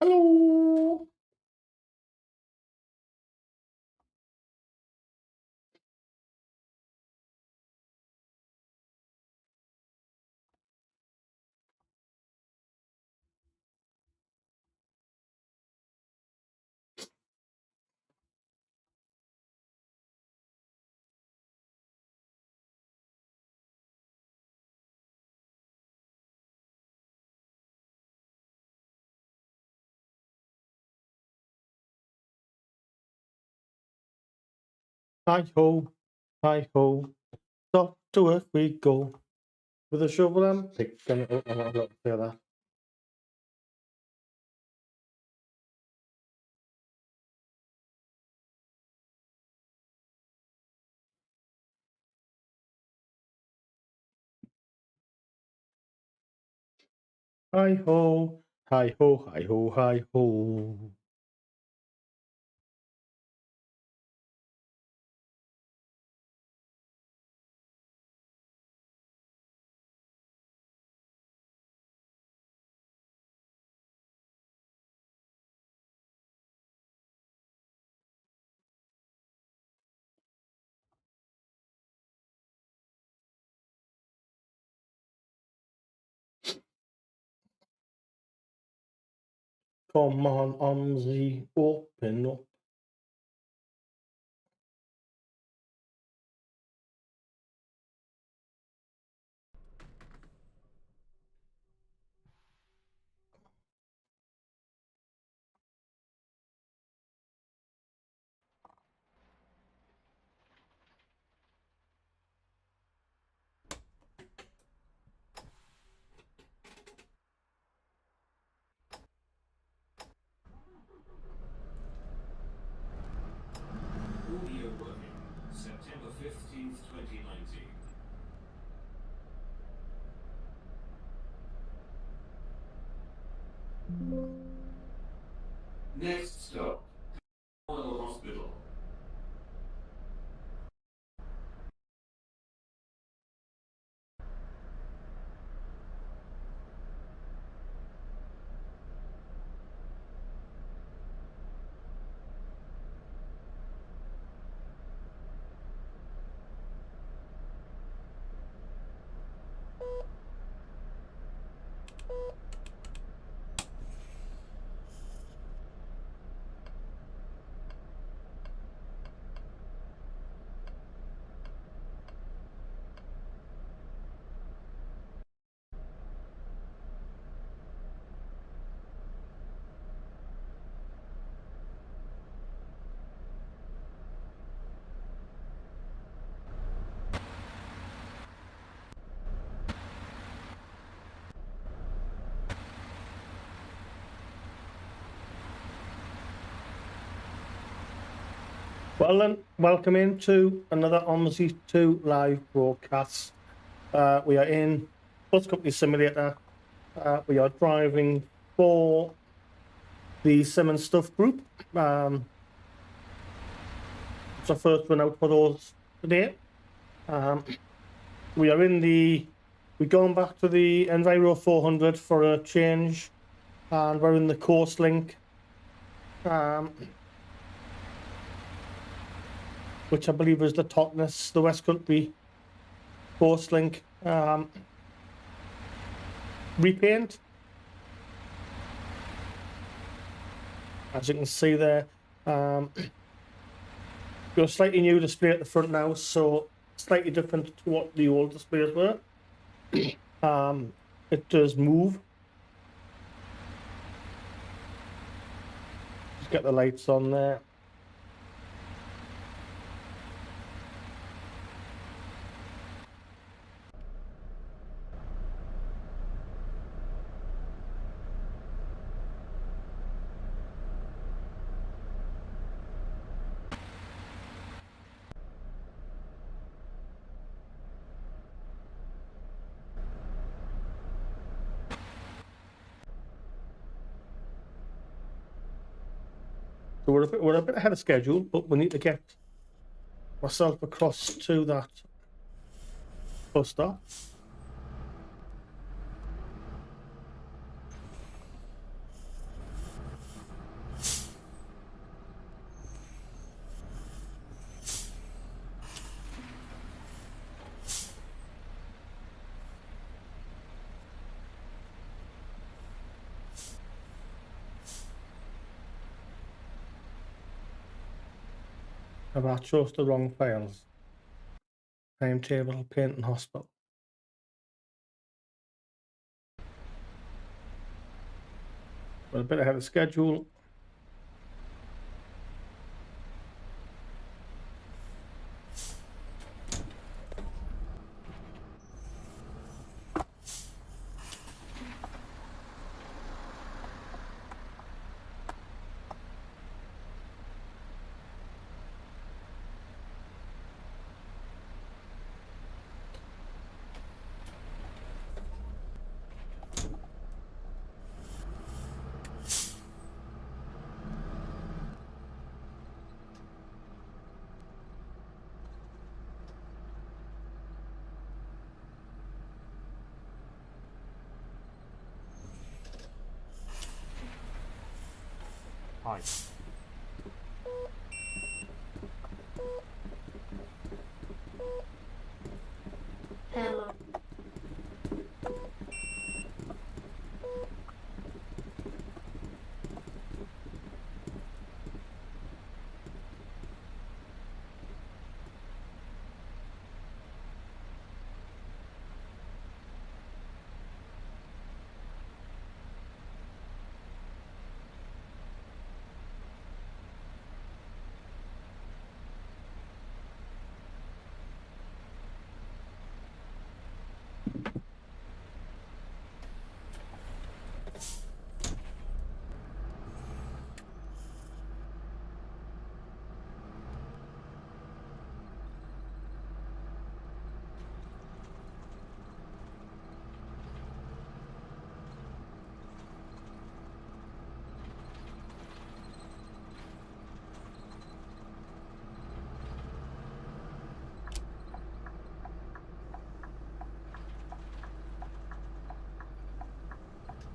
Hello. Hi ho, hi ho. Off to work we go with a shovel and pick. And I'm not allowed to say that. Hi ho, hi ho, hi ho, hi ho. Come on, OMSI, open up. Audio working. September 15th, 2019. Next stop, Royal Hospital. Well then, welcome into another OMSI 2 live broadcast. We are in Bus Company Simulator. We are driving for the Sim and Stuff group. It's our first run out for those today. We are in we're going back to the Enviro 400 for a change, and we're in the course link, which I believe is the Totnes, the West Country course link. Repaint, as you can see there. Got a slightly new display at the front now, so slightly different to what the old displays were. It does move. Just get the lights on there. So we're a bit ahead of schedule, but we need to get myself across to that bus stop. Have I chose the wrong files? Timetable, paint and hospital. We're a bit ahead of schedule. Hi. Hello.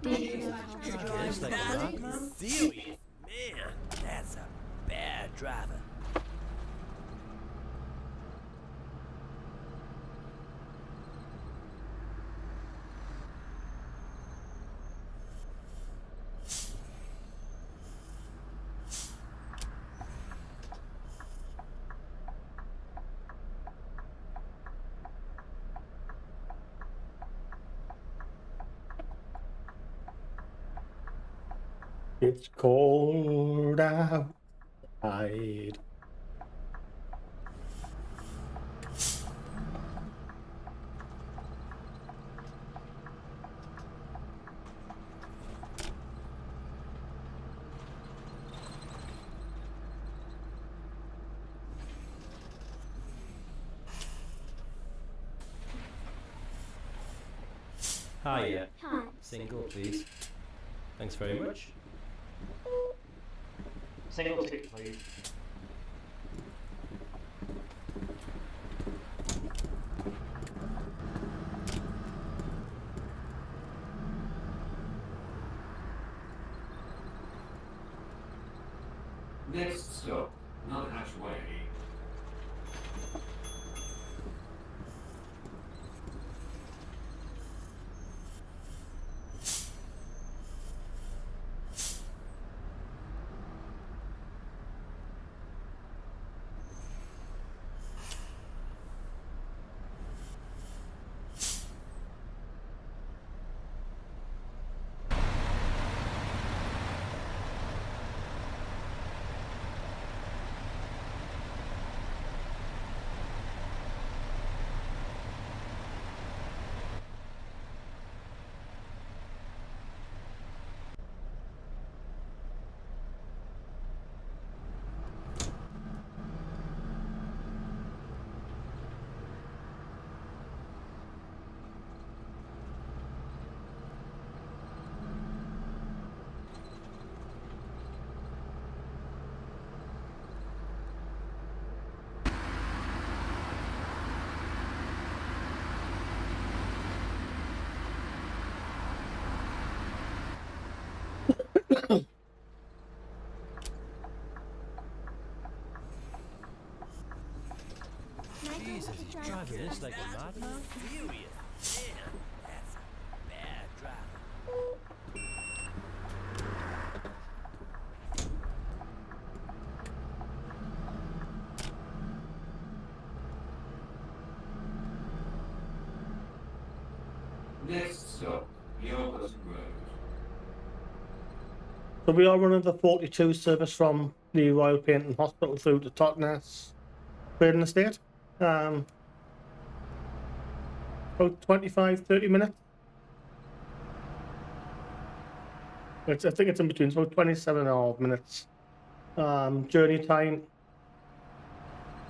It's like serious. Man, that's a bad driver. It's cold outside. Hiya. Hi. Single, please. Thanks very much. Single ticket, please. Next stop, Nuthatch Way. Jesus, he's driving this like a madman. Serious. Man, that's a bad driver. Next stop, Yorkshire Road. So we are running the 42 service from the Royal Painting Hospital through to Totnes Trading Estate. About 25-30 minutes. I think it's in between, so 27.5 minutes journey time.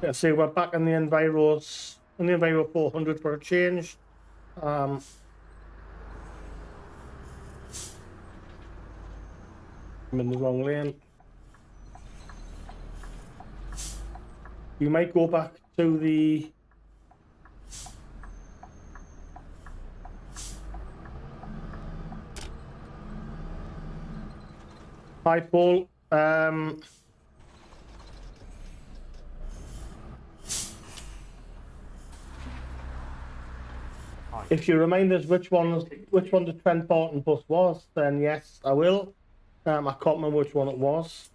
Yeah, so we're back in the Enviro 400 for a change. I'm in the wrong lane. You might go back to the Hi, Paul. Hi. If you remind us which one the Trent Barton bus was, then yes, I will. I can't remember which one it was.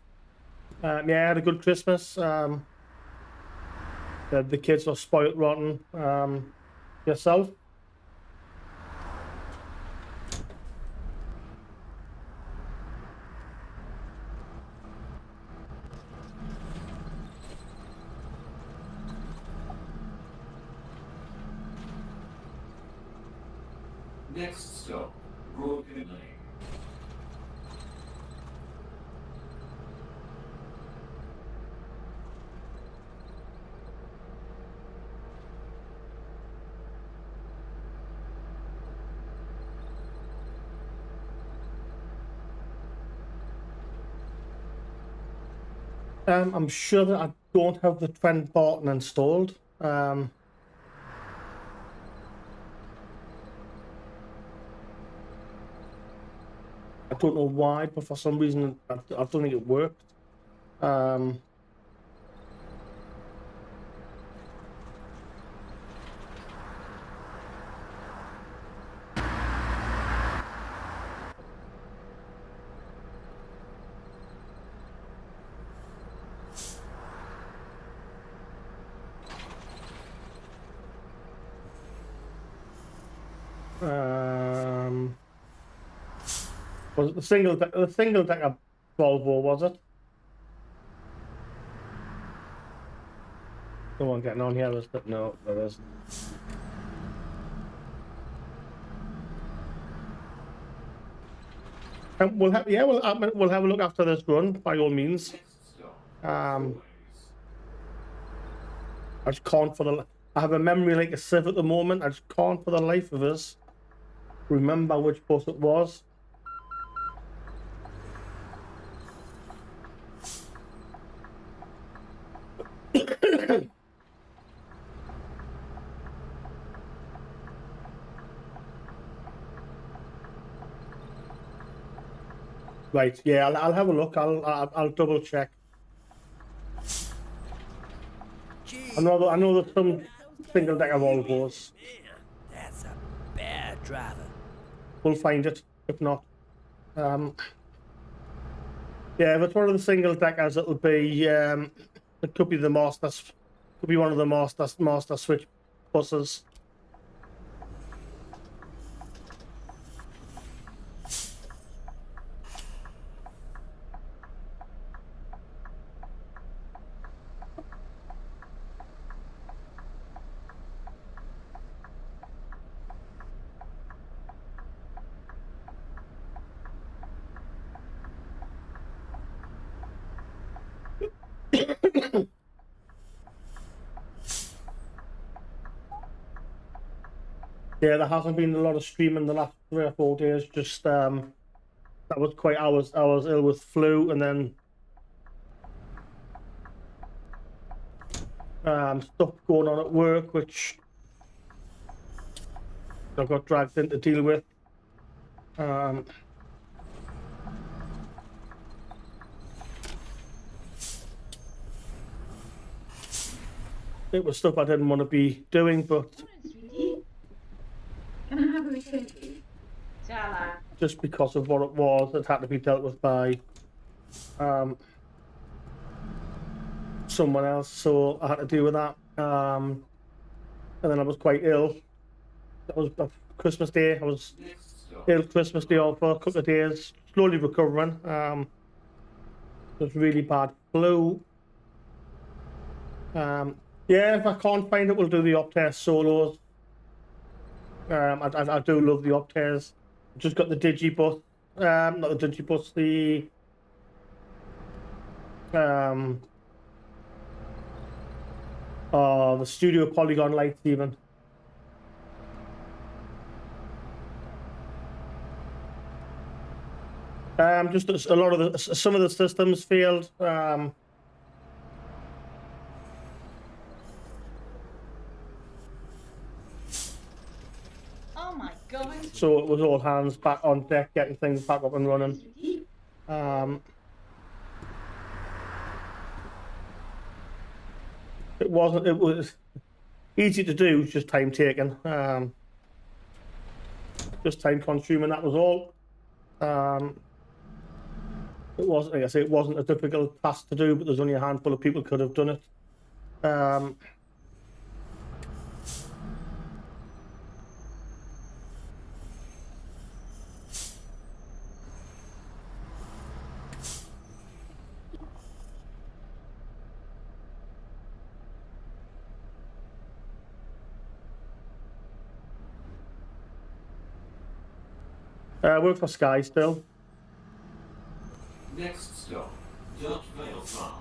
Yeah, I had a good Christmas. The kids are spoilt rotten. Yourself? Next stop, Broken Lane. I'm sure that I don't have the Trent Barton installed. I don't know why, but for some reason I don't think it worked. Was it the single decker Volvo, was it? No one getting on here, is there? No, there isn't. We'll have a look after this run, by all means. Next stop, Um, Ways. I just can't I have a memory like a sieve at the moment. I just can't for the life of us remember which bus it was. Right, yeah, I'll have a look. I'll double check. I know there's some single decker Volvos. Man, that's a bad driver. We'll find it if not. Yeah, if it's one of the single deckers, it'll be it could be the could be one of the Masterswitch buses. Yeah, there hasn't been a lot of streaming the last 3 or 4 days. Just that was quite. I was ill with flu, and then stuff going on at work, which I got dragged in to deal with. It was stuff I didn't want to be doing, but Sweetie, can I have a return, please? Jala. just because of what it was, it had to be dealt with by someone else, so I had to deal with that. And then I was quite ill. That was Christmas Day. I was Next stop. ill Christmas Day off for a couple of days, slowly recovering. It was really bad flu. Yeah, if I can't find it, we'll do the Optare solos. I do love the Optares. Just got the Digibus, not the Digibus, the the Studio Polygon lights even. Just a lot of some of the systems failed. Oh my god. So it was all hands back on deck, getting things back up and running. It was easy to do, just time taking. Just time consuming, that was all. It wasn't, like I say, it wasn't a difficult task to do, but there's only a handful of people could have done it. I work for Sky still. Next stop. Dutch Vale Farm.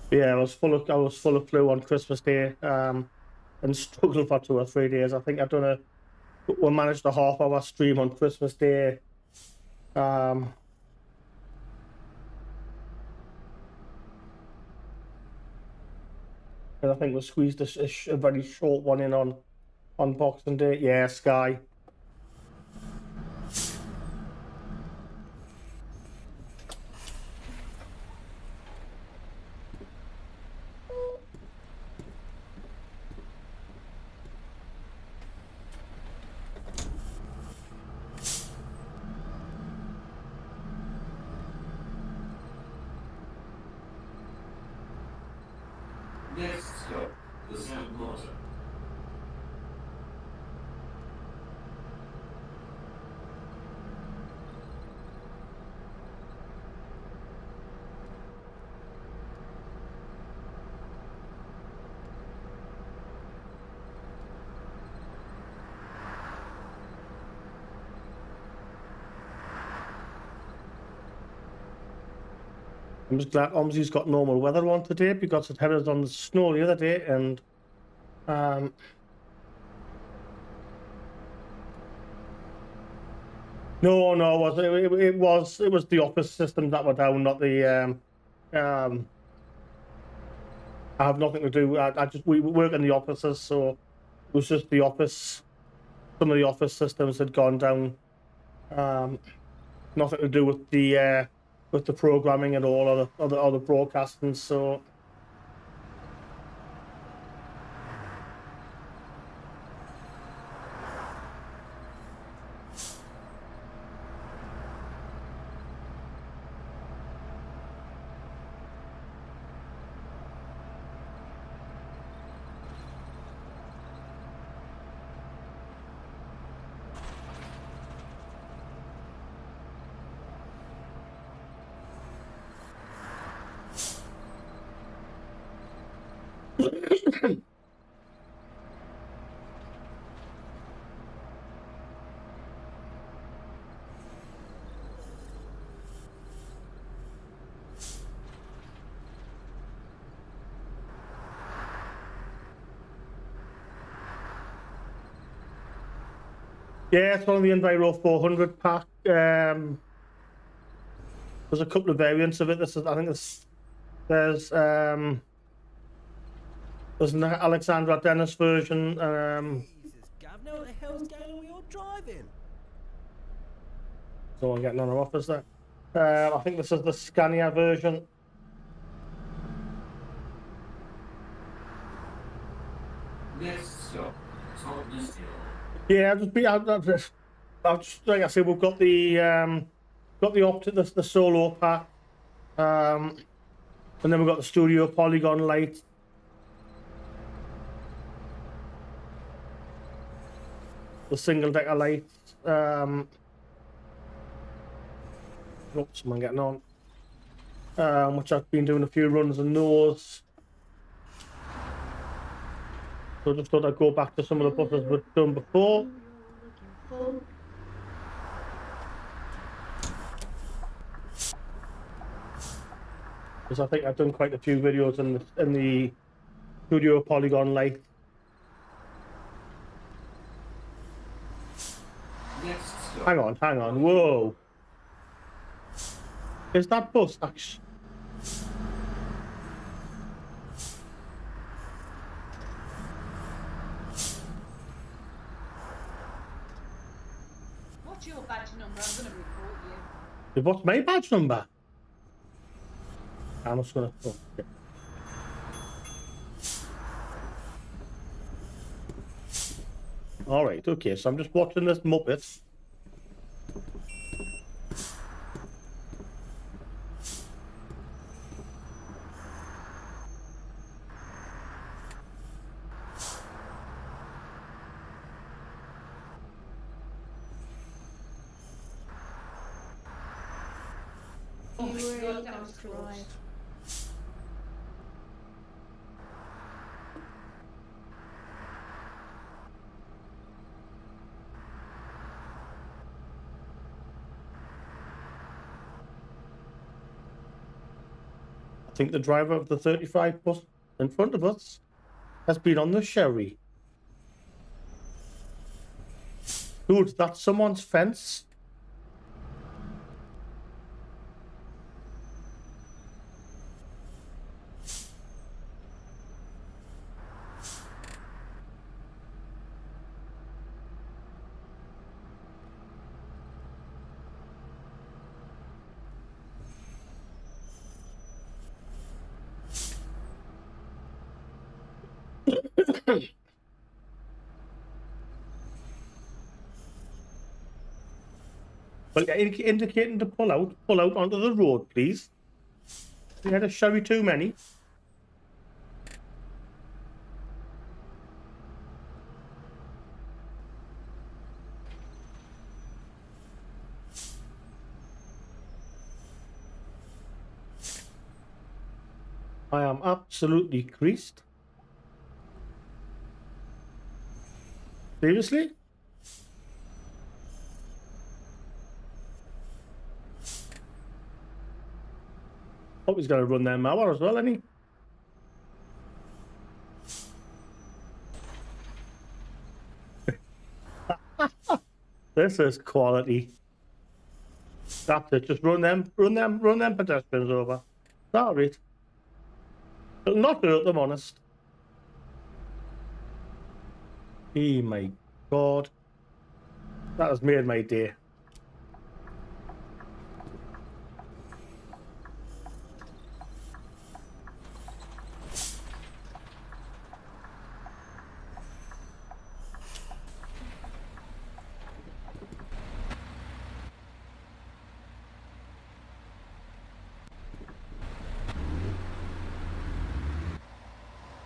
Yeah, I was full of flu on Christmas Day, and struggled for 2 or 3 days. I think we managed a half-hour stream on Christmas Day. And I think we squeezed a very short one in on Boxing Day. Yeah, Sky. Next stop. The Sound Mortar. I'm just glad OMSI's got normal weather on today, because it had us on the snow the other day, and no, it was the office systems that were down, not the I have nothing to do. We work in the offices, so it was just the office. Some of the office systems had gone down. Nothing to do with the programming at all, or the broadcasting. So yeah, it's one of the Enviro 400 pack. There's a couple of variants of it. I think there's an Alexandra Dennis version. Jesus, Governor, what the hell's going on with your driving? So I'm getting on our offers there. I think this is the Scania version. Next stop, Totnes Hill. Yeah, I've just like I said, we've got the the solo pack, and then we've got the studio Polygon light. The single decker light. Oh, someone getting on. Which I've been doing a few runs on those. So I just thought I'd go back to some of the buses we've done before. Because I think I've done quite a few videos in the studio Polygon light. Next stop. Hang on, whoa. Is that bus actually? What's your badge number? I'm going to report you. What's my badge number? I'm just gonna. Oh, okay. All right, okay. So I'm just watching this Muppet. Oh my God, that was close. I think the driver of the 35 bus in front of us has been on the sherry. Dude, that's someone's fence. Well, indicating to pull out onto the road, please. We had a sherry too many. I am absolutely creased. Seriously? Hope he's going to run their mower as well, isn't he? This is quality. That's it. Just run them pedestrians over. Sorry. It'll not hurt them, honest. Oh my God. That has made my day.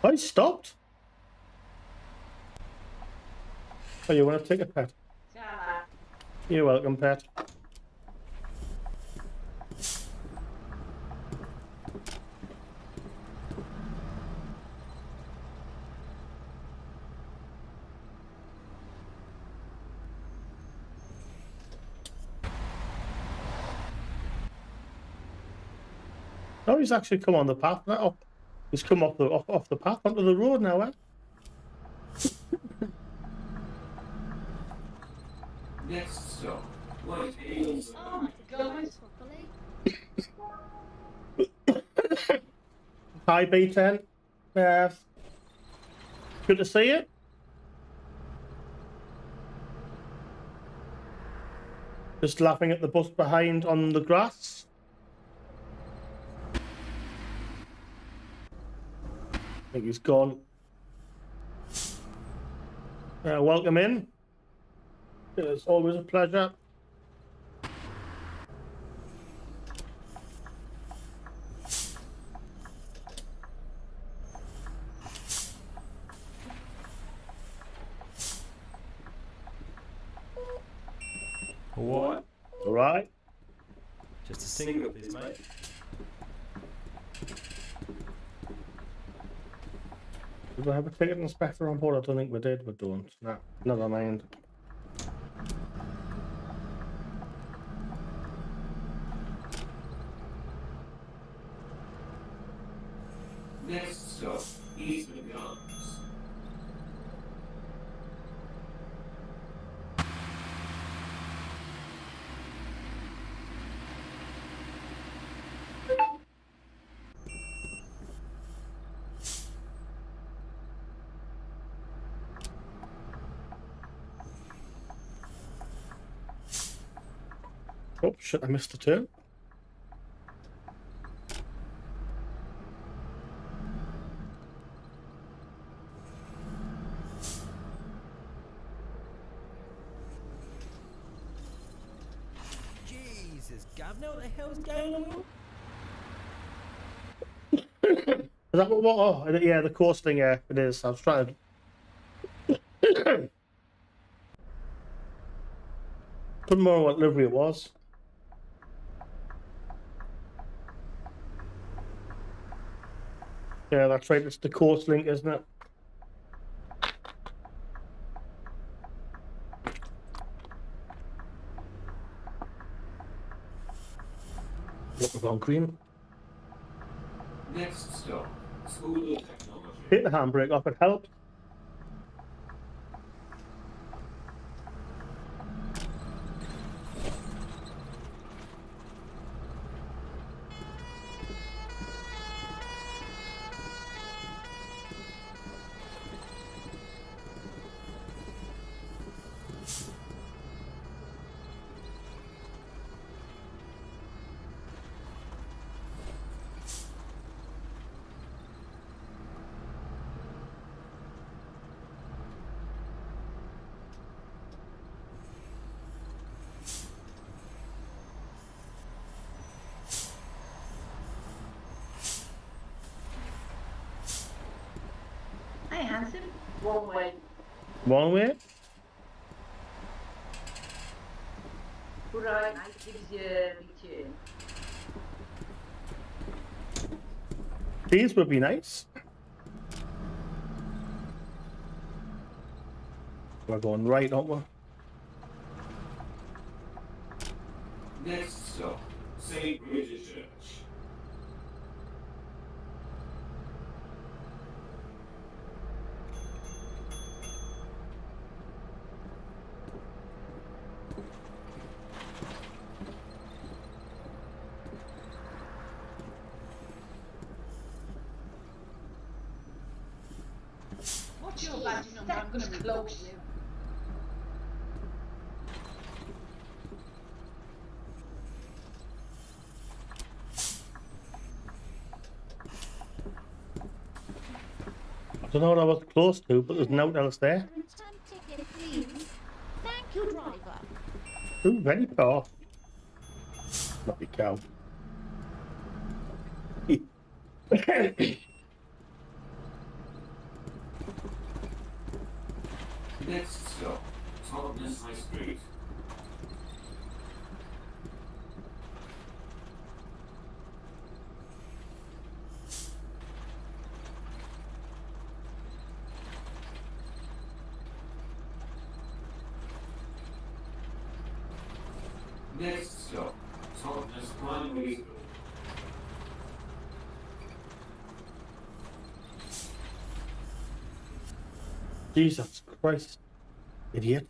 I stopped. Oh, you want to take a pet? Java. You're welcome, pet. Oh, he's actually come on the path now. He's come off the path onto the road now, eh? Next stop, White Hills. Oh my God. Hi, B10. Good to see you. Just laughing at the bus behind on the grass. I think he's gone. Welcome in. It's always a pleasure. What? All right. Just a single, please, mate. Did we have a ticket inspector on board? I don't think we did. We don't. No, never mind. Next stop, Eastman Gardens. Oh shit! I missed a turn. Jesus, Governor, what the hell's going on? Is that what? Oh, yeah, the coasting. Yeah, it is. I was trying to. Couldn't remember what livery it was. Yeah, that's right. It's the coast link, isn't it? Look, we've gone green. Next stop, School of Technology. Hit the handbrake off. It helps. Hi, handsome. One way. One way. Vooruit, dit is je liedje. These would be nice. We're going right, aren't we? Next stop, St. Bridget Church. What's your badge number? I'm going to close you. I don't know what I was close to, but there's no else there. Return ticket, please. Thank you, driver. Ooh, very poor. Lucky cow. Next stop, Totnes High Street. Next stop, Totnes Primary School. Jesus Christ. Idiot.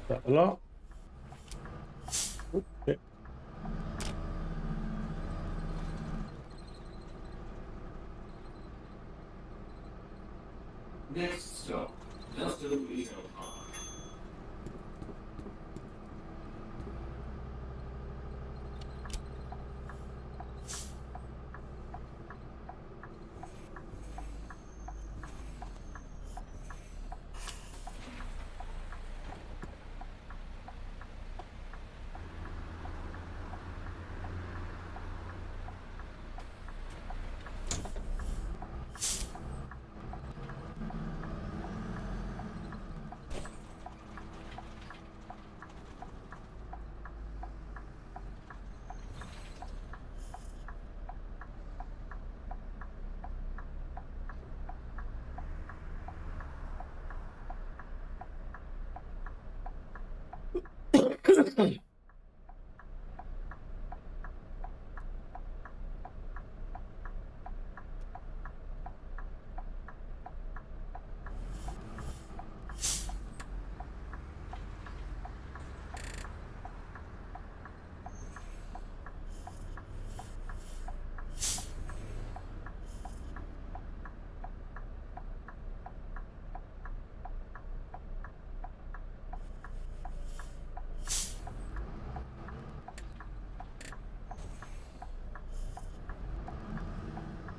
That a lot. Okay. Next stop, Dustin Retail Park.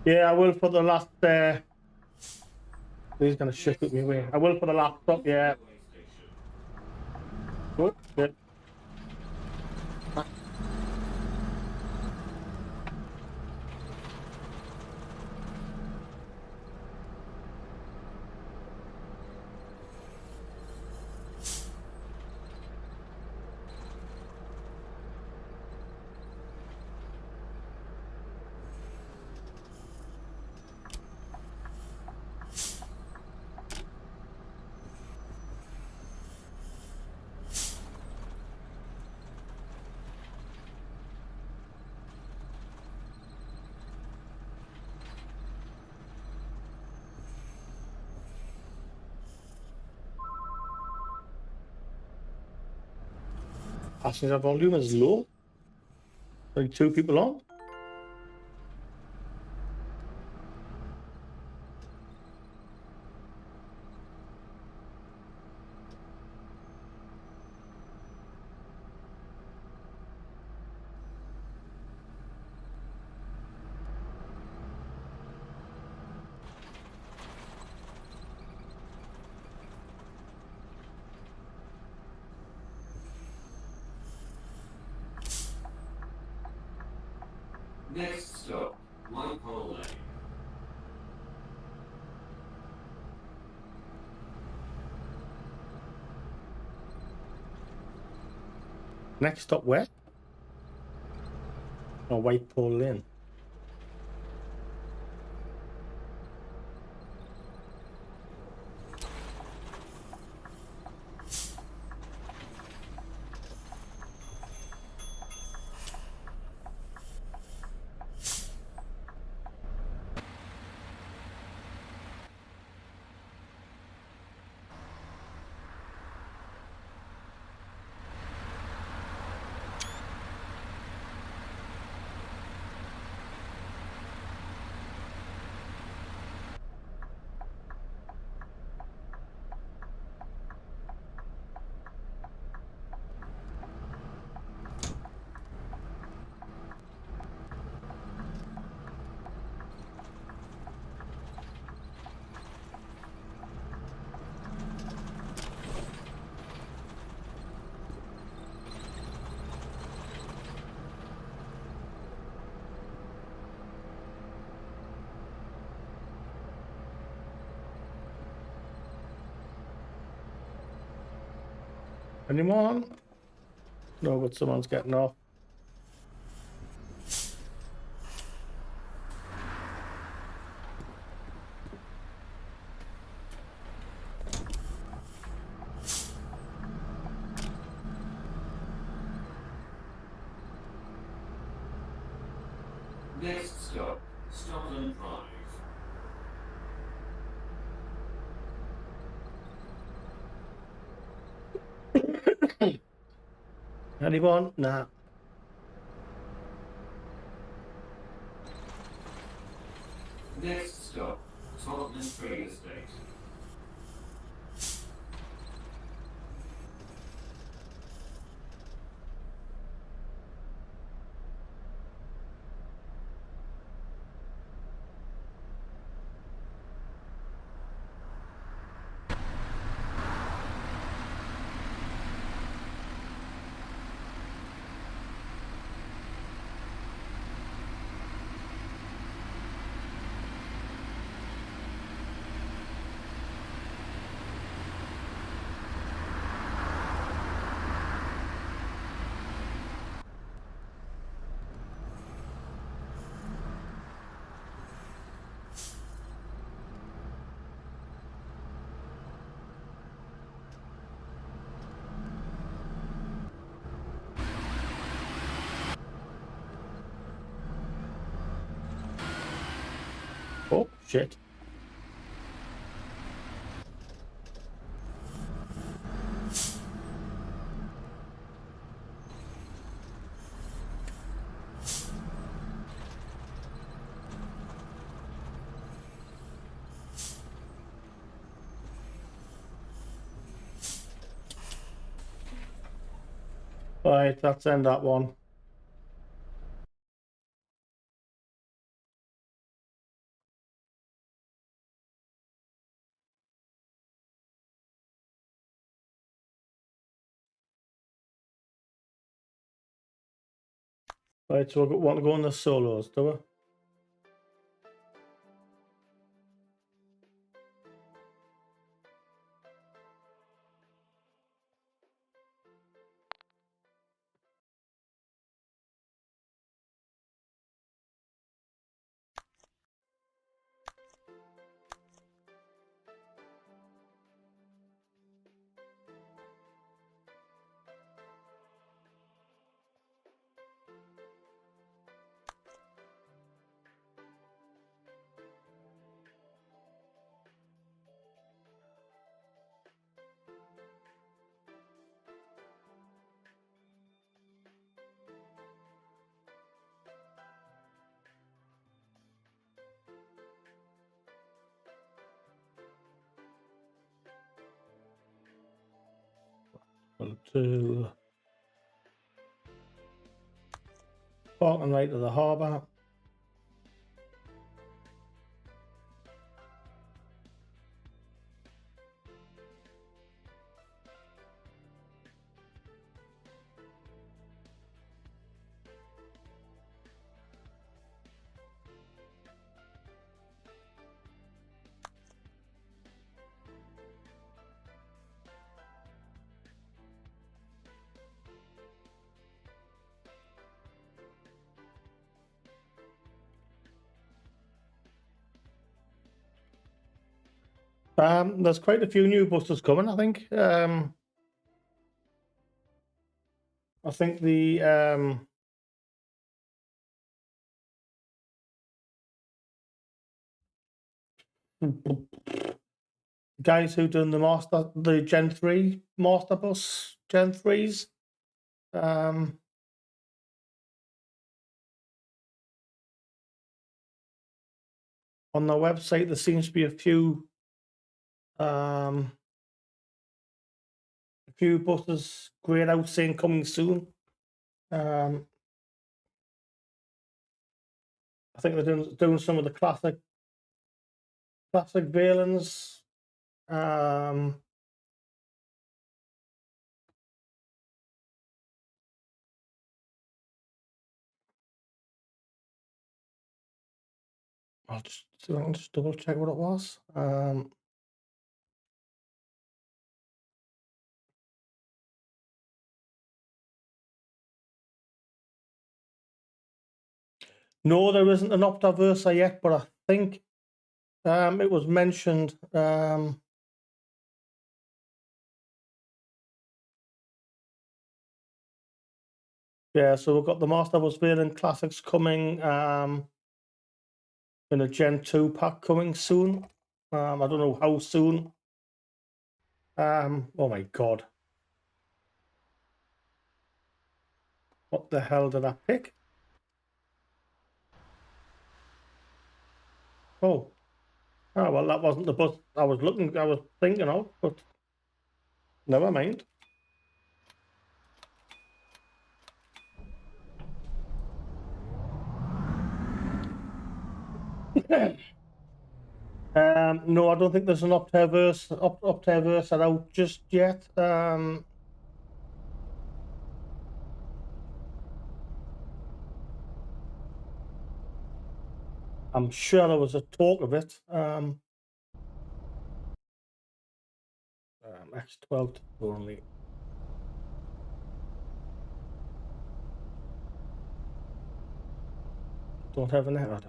Yeah, I will for the last. He's gonna shift it me away. I will for the laptop. Yeah. Railway station. Good. Good. Passenger volume is low. Like 2 people on. Next stop, Whitehall Lane. Next stop where? Oh, Whitehall Lane. Anyone? No, but someone's getting off. Next stop, Scotland Drive. Anyone? Nah. Next stop, Tottenham Free Estate. Oh, shit. Right, that's end that one. Right, so we want to go on the solos, do we? To parking right to the harbour. There's quite a few new buses coming, I think. I think the guys who done the Gen 3 Masterbus Gen 3s, on their website there seems to be a few buses grayed out saying coming soon. I think they're doing some of the classic Valens. I'll just double check what it was. No, there isn't an Optaversa yet, but I think it was mentioned. Yeah, so we've got the Masterbus Valens Classics coming in a Gen 2 pack coming soon. I don't know how soon. Oh my god. What the hell did I pick? Oh. Oh, well, that wasn't the bus I was thinking of, but never mind. No, I don't think there's an Optiverse out just yet. I'm sure there was a talk of it. X12 only. Don't have an error.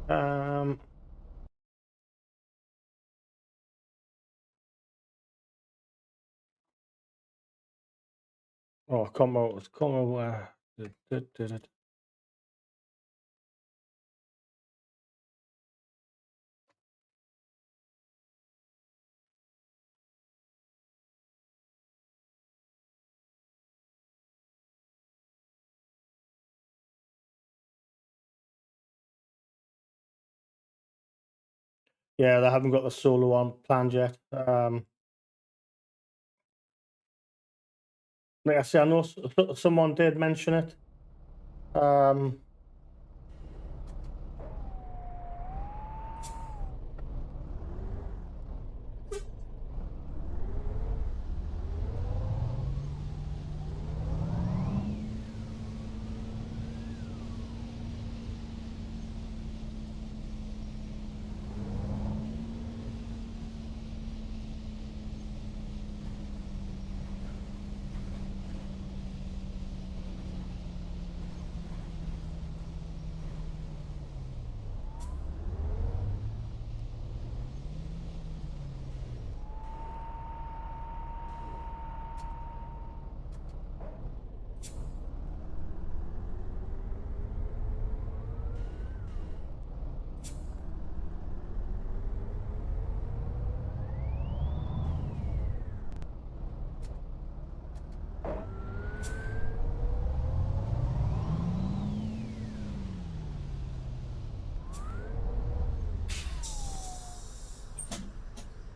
Um, oh, come on, did it. Yeah, they haven't got the solo one planned yet. Like I say, I know someone did mention it.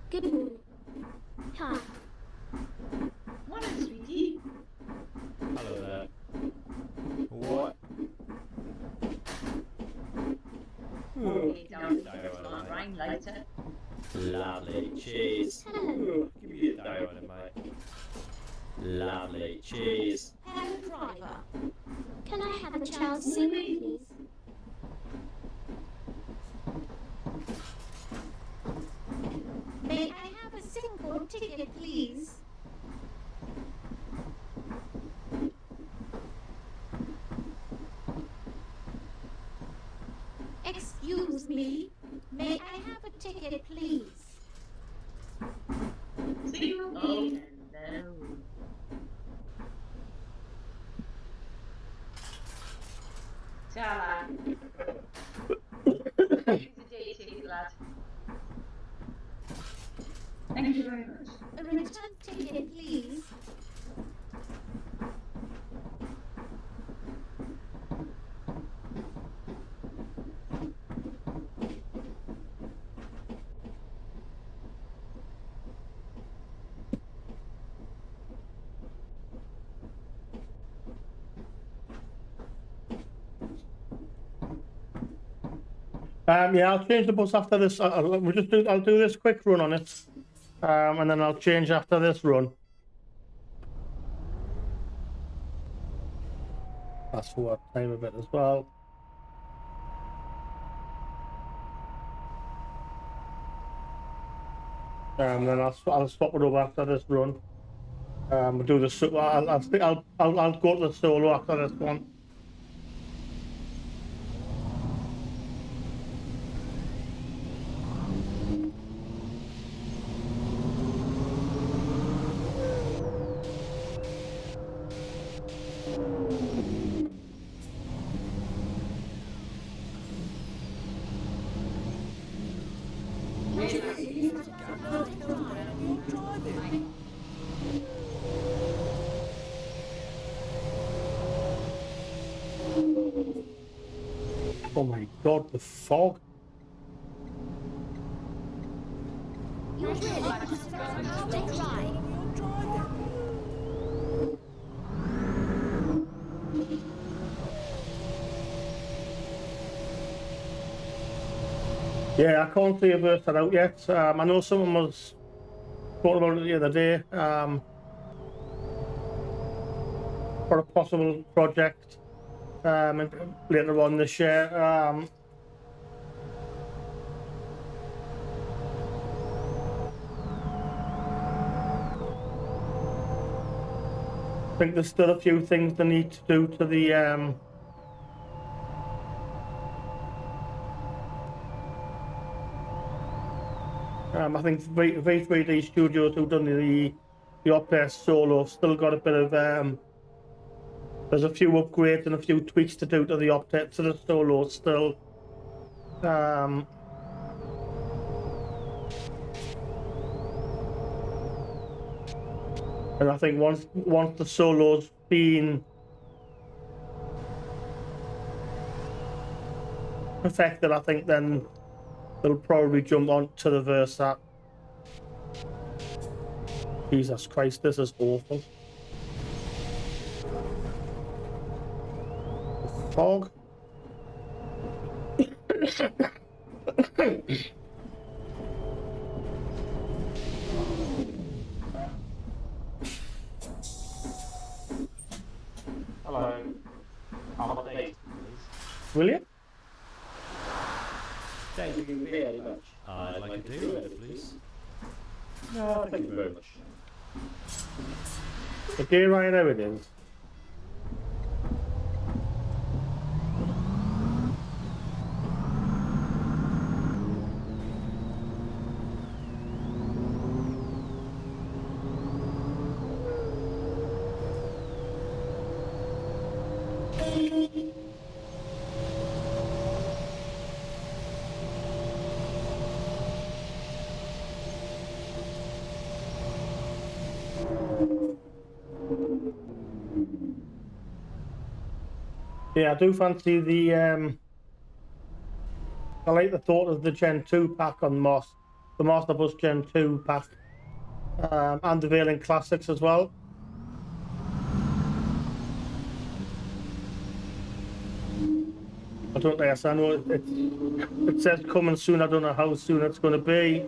Good morning. Hi. Morning, sweetie. Hello there. What? Okay, down to the first line later. Lovely. Cheese. Hello. Give me a diode, mate. Lovely. Cheese. Hello, driver. Can I have a child single, please? May I have a single ticket, please? Excuse me. May I have a ticket, please? Single. Oh, hello. Ciao, lad. Here's a day ticket, lad. Thank you very much. A return ticket, please. Yeah, I'll change the bus after this. I'll do this quick run on it, and then I'll change after this run. fast forward time a bit as well. Then I'll swap it over after this run. We'll do the I'll go to the solo after this one. Oh my god, the fog. You really want to start how they drive. Yeah, I can't see a verse that out yet. I know someone was talking about it the other day for a possible project later on this year. I think there's still a few things they need to do to the I think V3D Studios, who've done the Opera Solo, still got a bit of there's a few upgrades and a few tweaks to do to the Optec to the Solo still. And I think once the Solo's been perfected, I think then they'll probably jump on to the Versa. Jesus Christ, this is awful. The fog. Hello. I'll update, please. Will you? Thank you very much. I'd like to do it, please. No, thank you very much. Okay, right, there it is. Yeah, I do fancy the I like the thought of the Gen 2 pack on the Masterbus Gen 2 pack, and the Veiling Classics as well. I don't know, yes, I know it says coming soon, I don't know how soon it's going to be.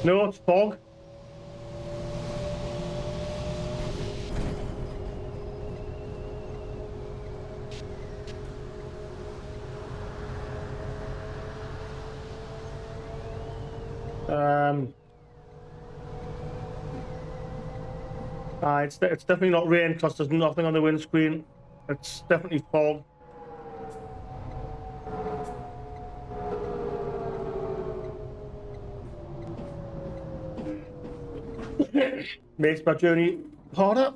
No, it's fog. It's definitely not rain because there's nothing on the windscreen. It's definitely fog. Makes my journey harder.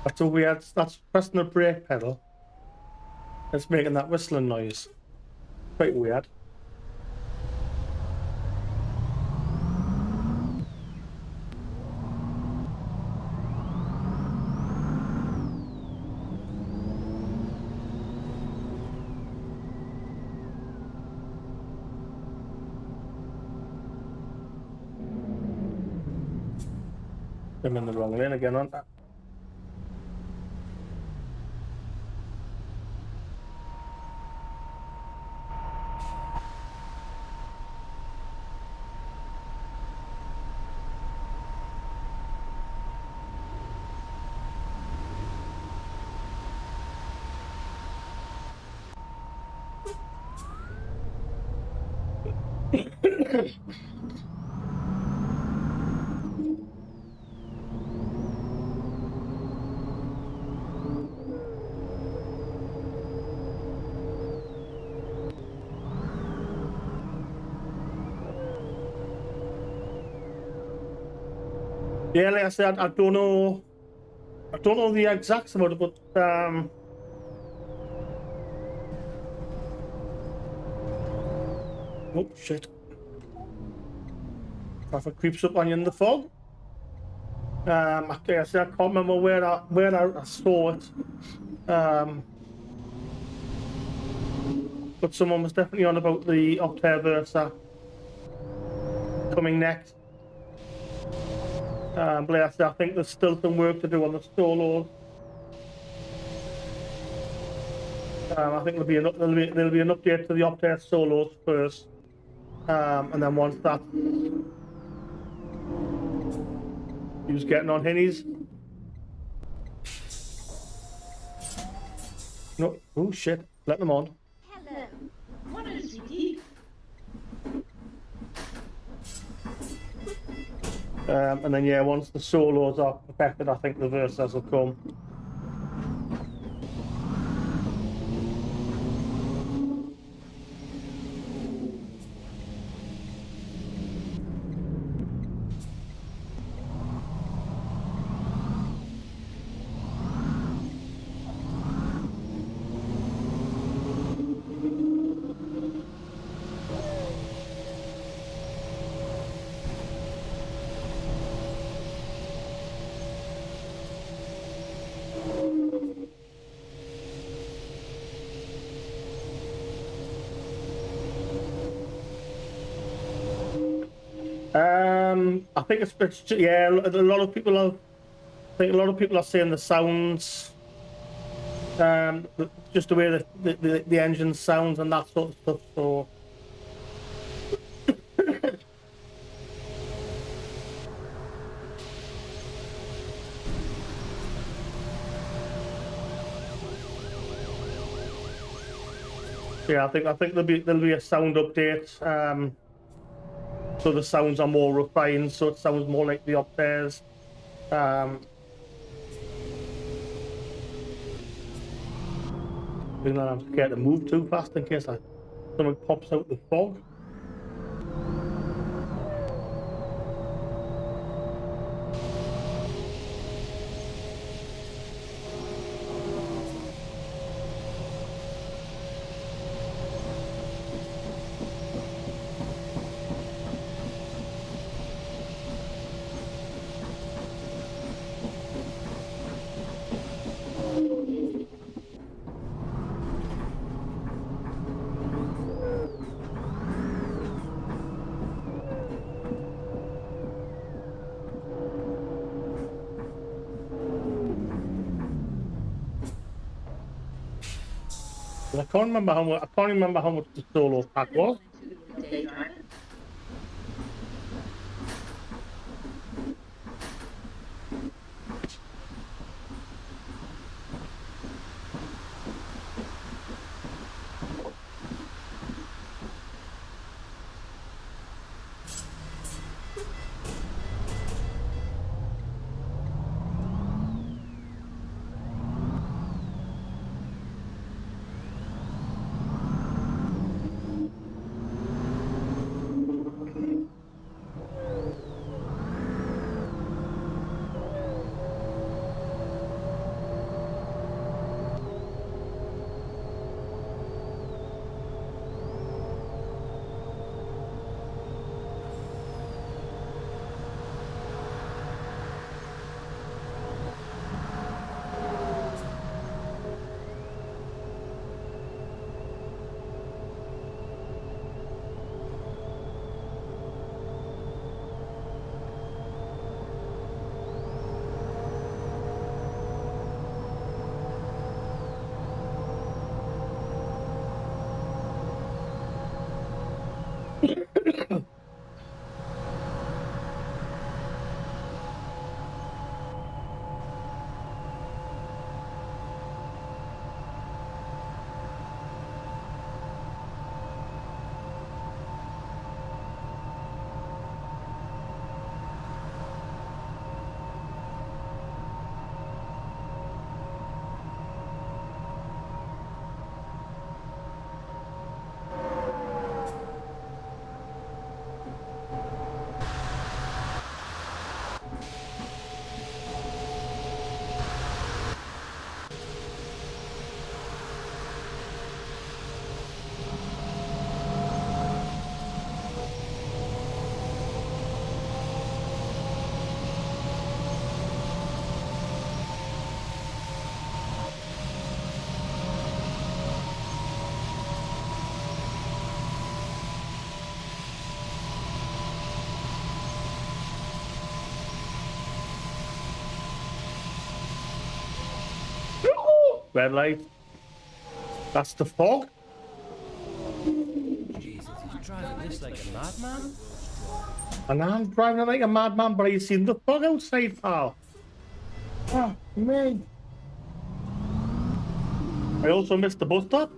That's a weird. That's pressing the brake pedal. It's making that whistling noise. Quite weird. I'm in the wrong lane again, aren't I? Yeah, like I said, I don't know. I don't know the exacts about it, but oh shit! Traffic creeps up on you in the fog. Like I said, I can't remember where I saw it. But someone was definitely on about the Optare coming next. But like I said, I think there's still some work to do on the solos. I think there'll be an update to the Optare solos first, and then once that, he was getting on Hennies. No, oh shit! Let them on. Hello. What is it? And then yeah, once the solos are perfected, I think the Versas will come. I think it's yeah. A lot of people are. I think a lot of people are saying the sounds, just the way the engine sounds and that sort of stuff. So. Yeah, I think there'll be a sound update. So the sounds are more refined, so it sounds more like the Optares. I'm scared to move too fast in case something pops out the fog. I can't remember how much the solo pack was. red light. That's the fog. Jesus, he's driving this like a madman. And I'm driving it like a madman, but I seen the fog outside, pal. Oh, me. I also missed the bus stop.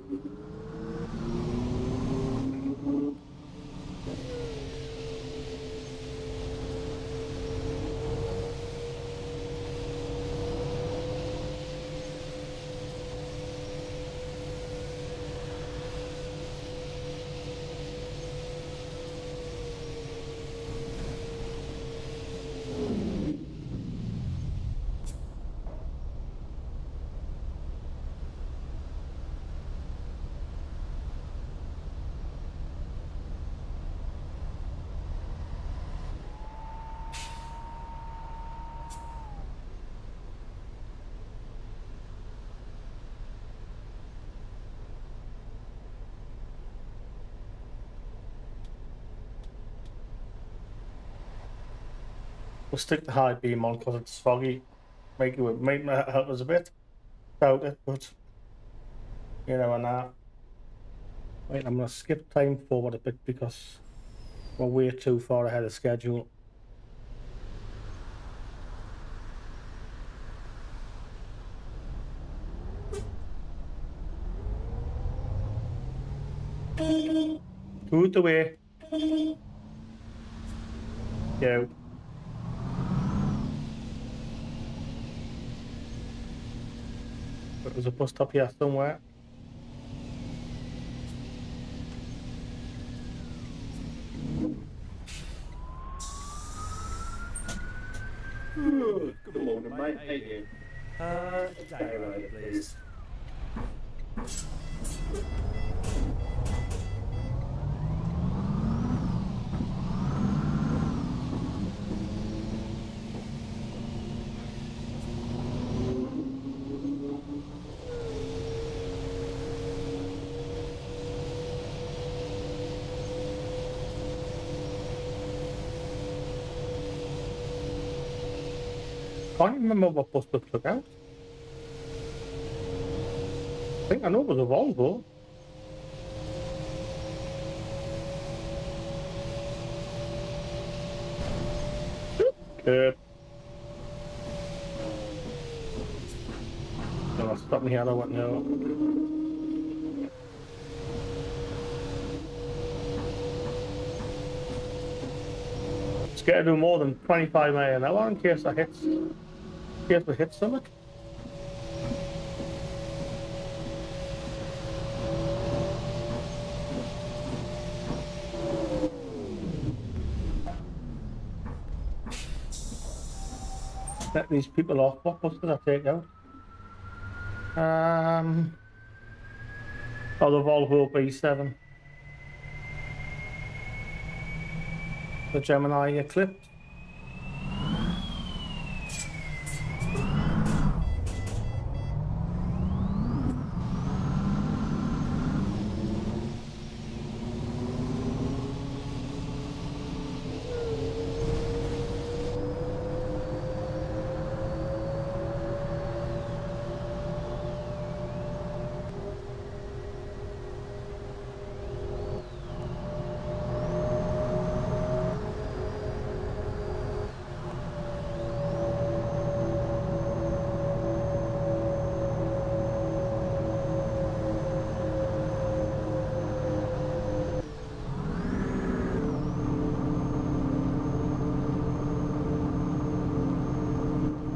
We'll stick the high beam on because it's foggy. Make help us a bit. Doubt it, but you never know. Wait, I'm gonna skip time forward a bit because we're way too far ahead of schedule. Good away. Go. There's a bus stop here somewhere. Good morning, mate. How you? Diary, please. Can't remember what bus we took out. I think I know it was a Volvo. Good. No, stop me here, I don't want no. It's got to do more than 25 miles an hour in case I hit. In case we hit something. Let these people off. What bus did I take out? Oh, the Volvo B7. The Gemini Eclipse.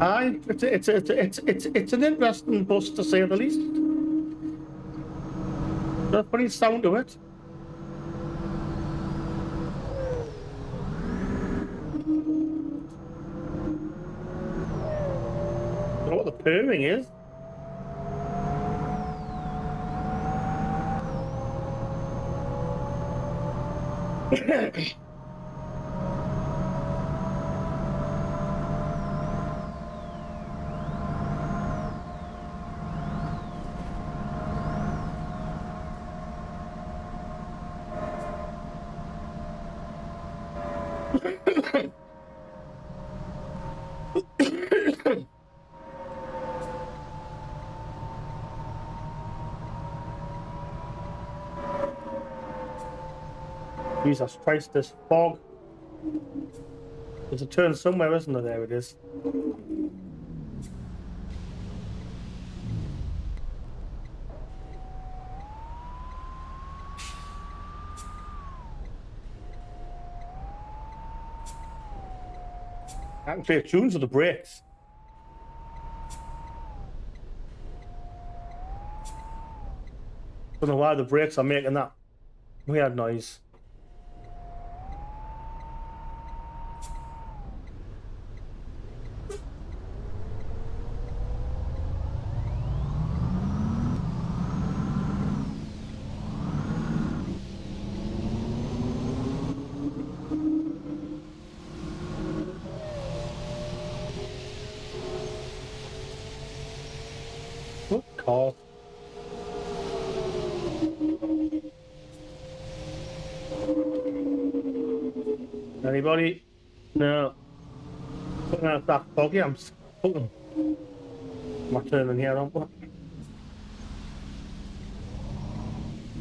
Aye, it's an interesting bus to say the least. There's a funny sound to it. I don't know what the purring is. Jesus Christ, this fog. There's a turn somewhere, isn't there? There it is. I can play tunes with the brakes. Don't know why the brakes are making that weird noise. Oh, car. Anybody? No. Putting out that foggy, I'm fucking. I'm not turning here on, but.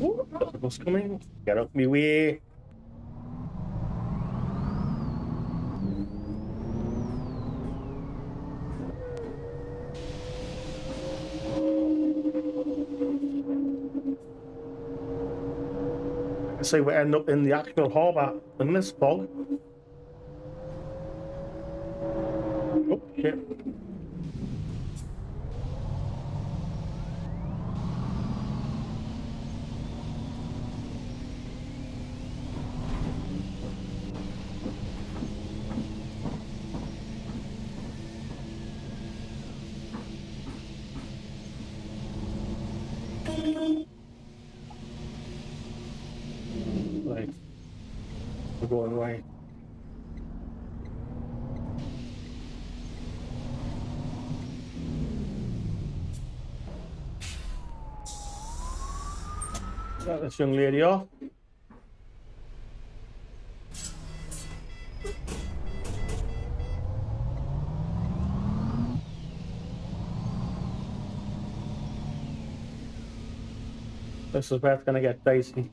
Oh, the bus coming. Get up me way. I say we end up in the actual harbour in this fog. Oh, shit. Right. We're going right. Got this young lady off. This is where it's gonna get dicey.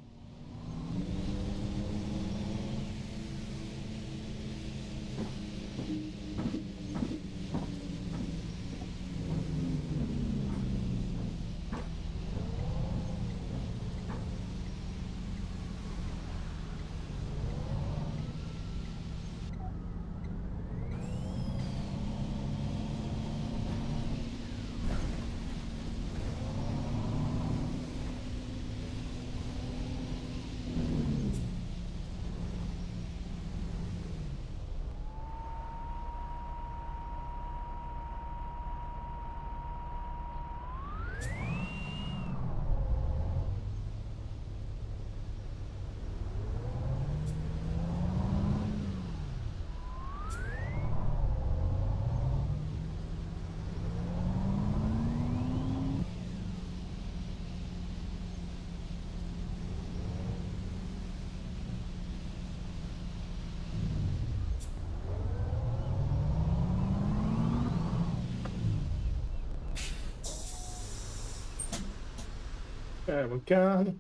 There we go.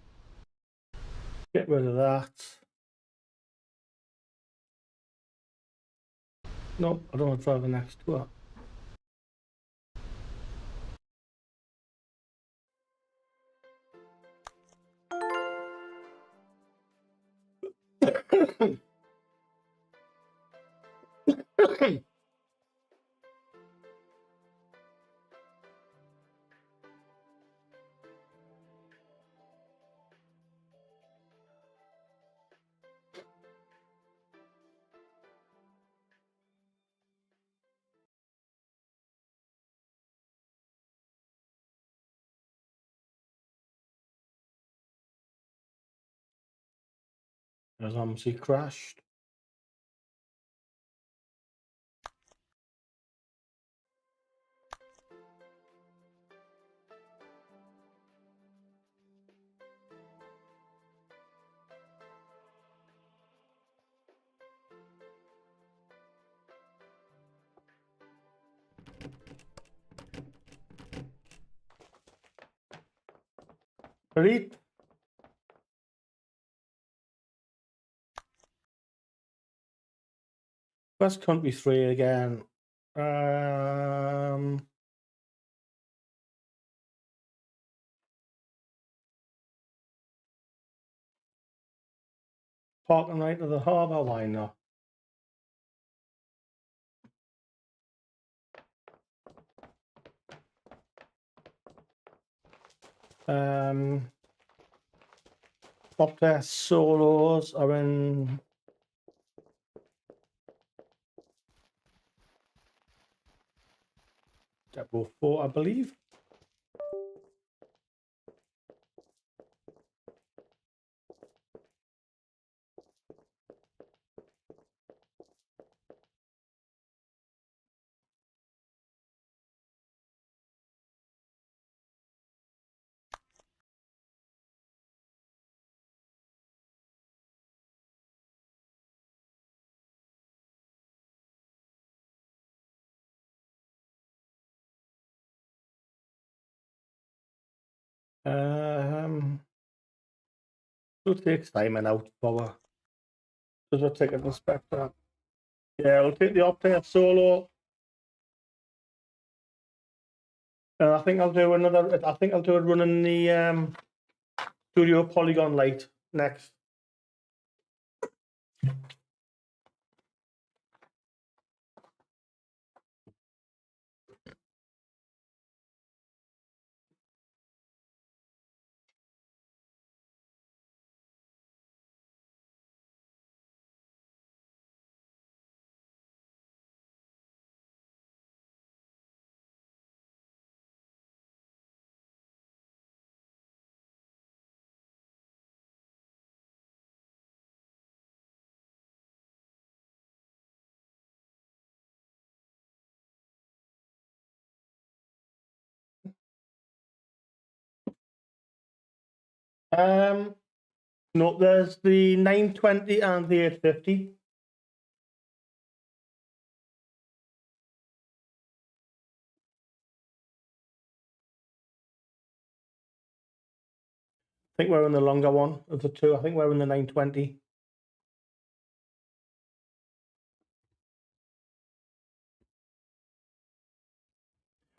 Get rid of that. No, I don't want to drive the next to it. There's OMSI crashed. Ready? West Country 3 again. Parking right to the harbour, why not? Up there, solos are in Depot 4, I believe. It'll take time and out power. Does it take a inspector? Yeah, I'll take the Optare Solo. And I think I'll do another. I think I'll do it running the Studio Polygon Lite next. No, there's the 920 and the 850. I think we're in the longer one of the two. I think we're in the 920.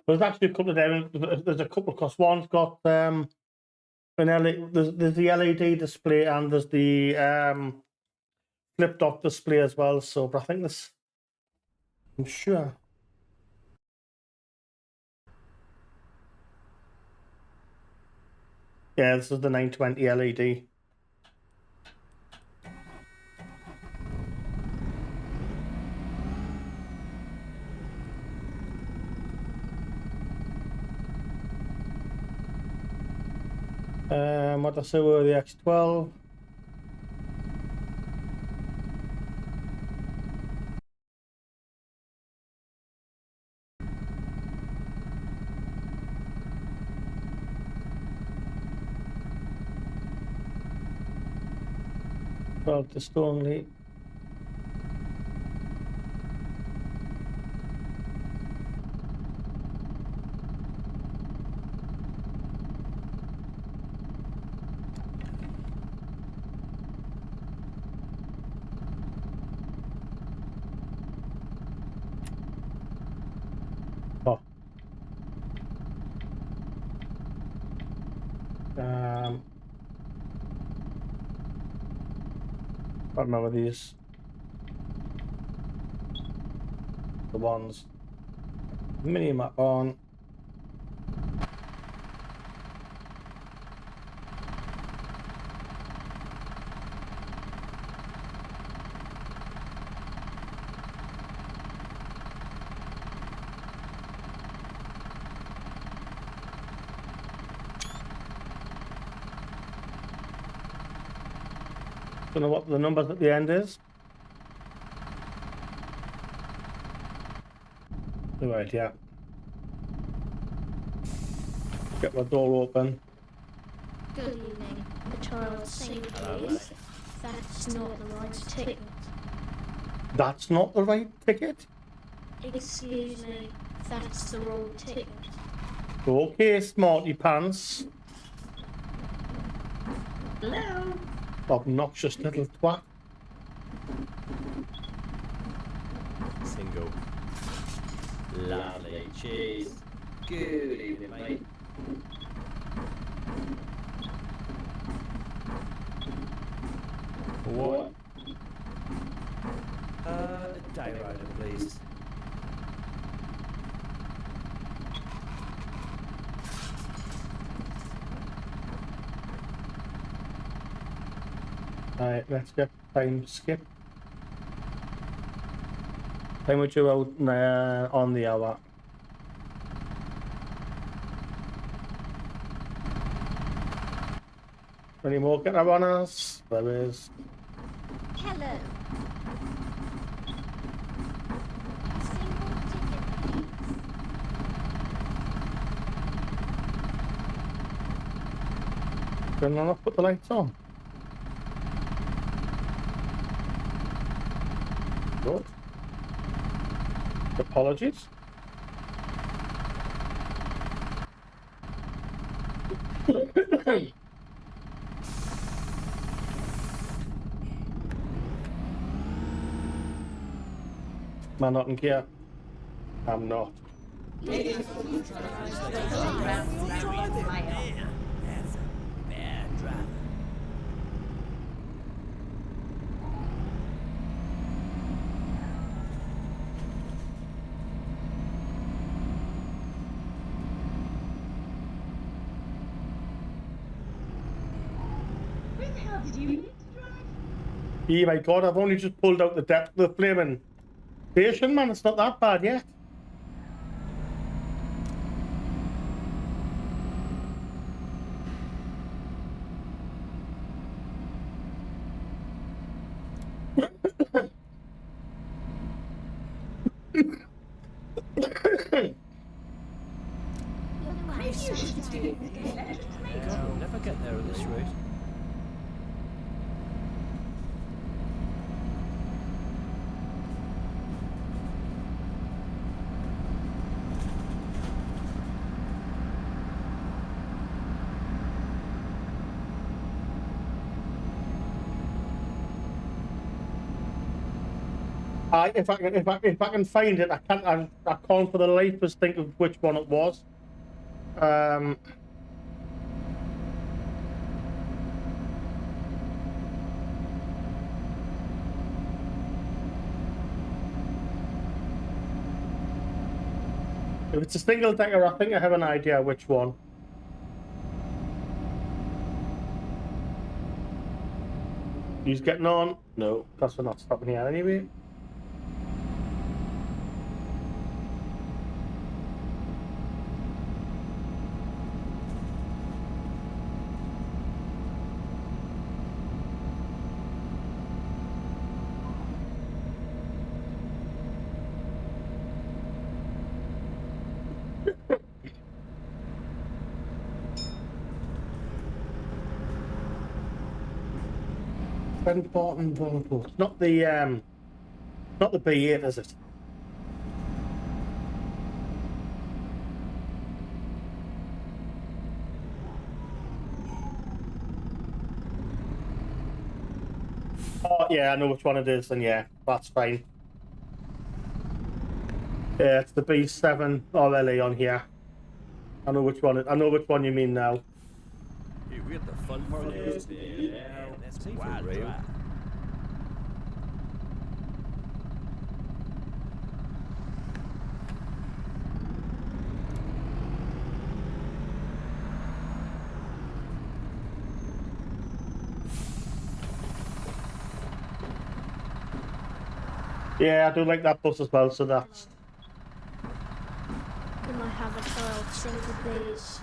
There's actually a couple of them. There's a couple because one's got an LED. There's the LED display and there's the flip top display as well. So, but I think this. I'm sure. Yeah, this is the 920 LED. What I say were the X12. Well, just only. Oh. I remember these. The ones. Mini map on. Don't know what the numbers at the end is. Right, yeah. Get my door open. Good evening. The child safety please. That's not the right ticket. That's not the right ticket? Excuse me. That's the wrong ticket. Okay, smarty pants. Hello? Obnoxious little twat. Single. Lovely. Cheers. Good evening, mate. What? A day rider, please. Right, let's get time skip. Time would you out on the hour? Any more get runners? There is. Hello. Single ticket, please. Can I not put the lights on? Good. Apologies. Am I not in gear? I'm not. Man, that's a bad driver. Where the hell did you need to drive? Yeah, my God, I've only just pulled out the depth of the flaming station, man. It's not that bad yet. Maybe you should do it. We'll never get there on this route. If I can find it, I can't for the life of think of which one it was. If it's a single decker, I think I have an idea which one. He's getting on? No, because we're not stopping here anyway. Important Volvo. Not the B8, is it? Oh yeah, I know which one it is, and yeah, that's fine. Yeah, it's the B7 RLA on here. I know which one. I know which one you mean now. Hey, we got the fun part of this. Yeah, that's a wild drive. Yeah, I do like that bus as well, so that's... We might have a child single, please.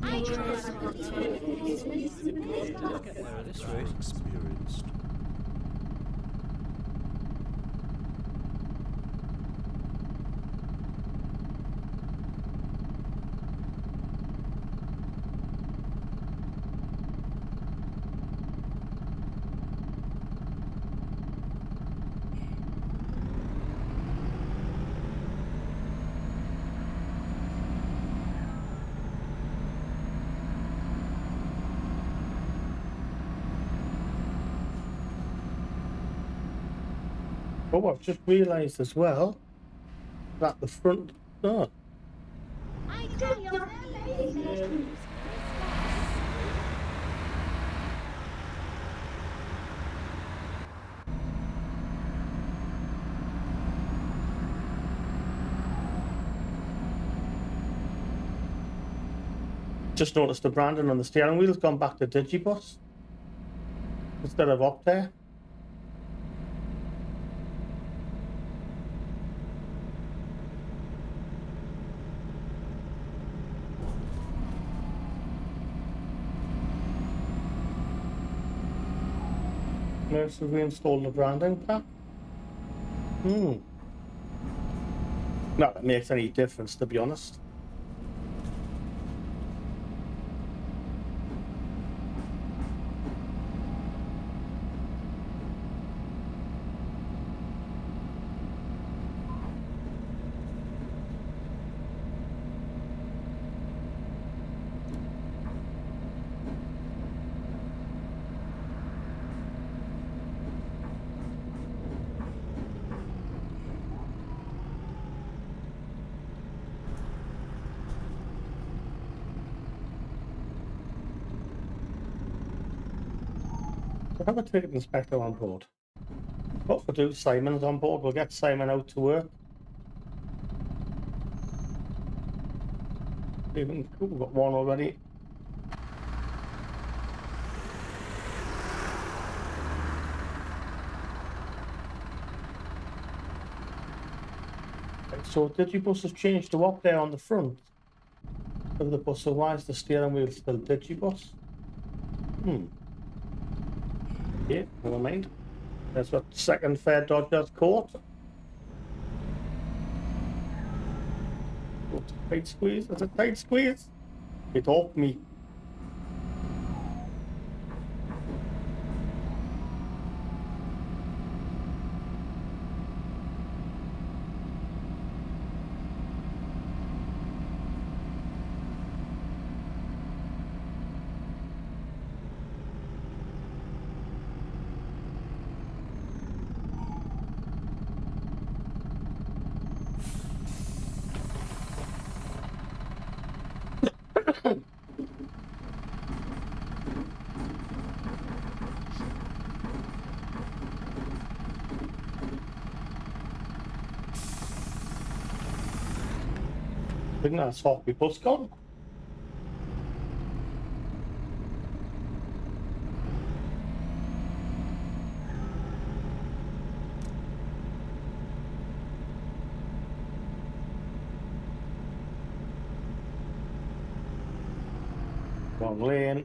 I transport Get there on this route. Experienced. Oh, I've just realised as well that the front door. I know you're amazing. Just noticed the branding on the steering wheel's gone back to Digibus instead of Optare. Notice we installed the branding pack. Not that it makes any difference, to be honest. I have a ticket inspector on board. What we'll do, Simon's on board. We'll get Simon out to work. We've got one already. Right, so Digibus has changed to up there on the front of the bus. So why is the steering wheel still Digibus? Yeah, never mind. That's what second fair Dodgers caught. Oh, tight squeeze. That's a tight squeeze. Get off me. I think that's off my bus gone. Wrong lane.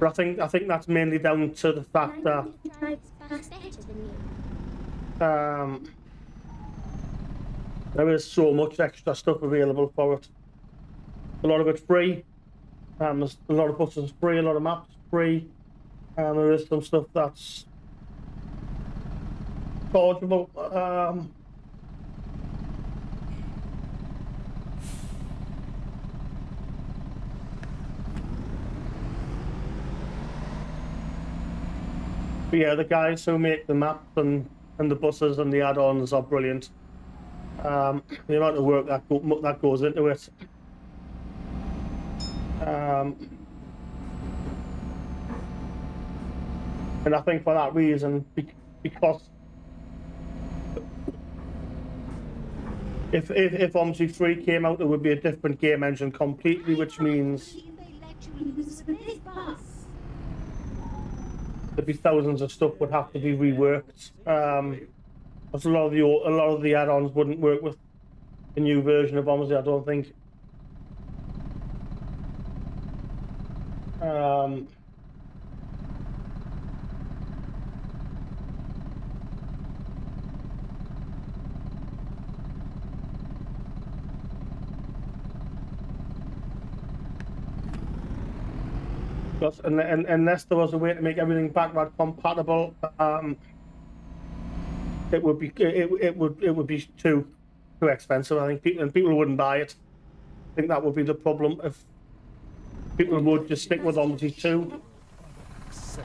But I think that's mainly down to the fact that drives fast better than you. there is so much extra stuff available for it. A lot of it's free. There's a lot of buses free, a lot of maps free. There is some stuff that's chargeable. But yeah, the guys who make the maps and the buses and the add-ons are brilliant. The amount of work that goes into it. And I think for that reason, because if OMSI 3 came out, it would be a different game engine completely, which means there'd be thousands of stuff would have to be reworked. Because a lot of the add-ons wouldn't work with the new version of OMSI, I don't think. Unless there was a way to make everything backward compatible, it would be too expensive. I think people wouldn't buy it. I think that would be the problem. If people would just stick with OMSI 2,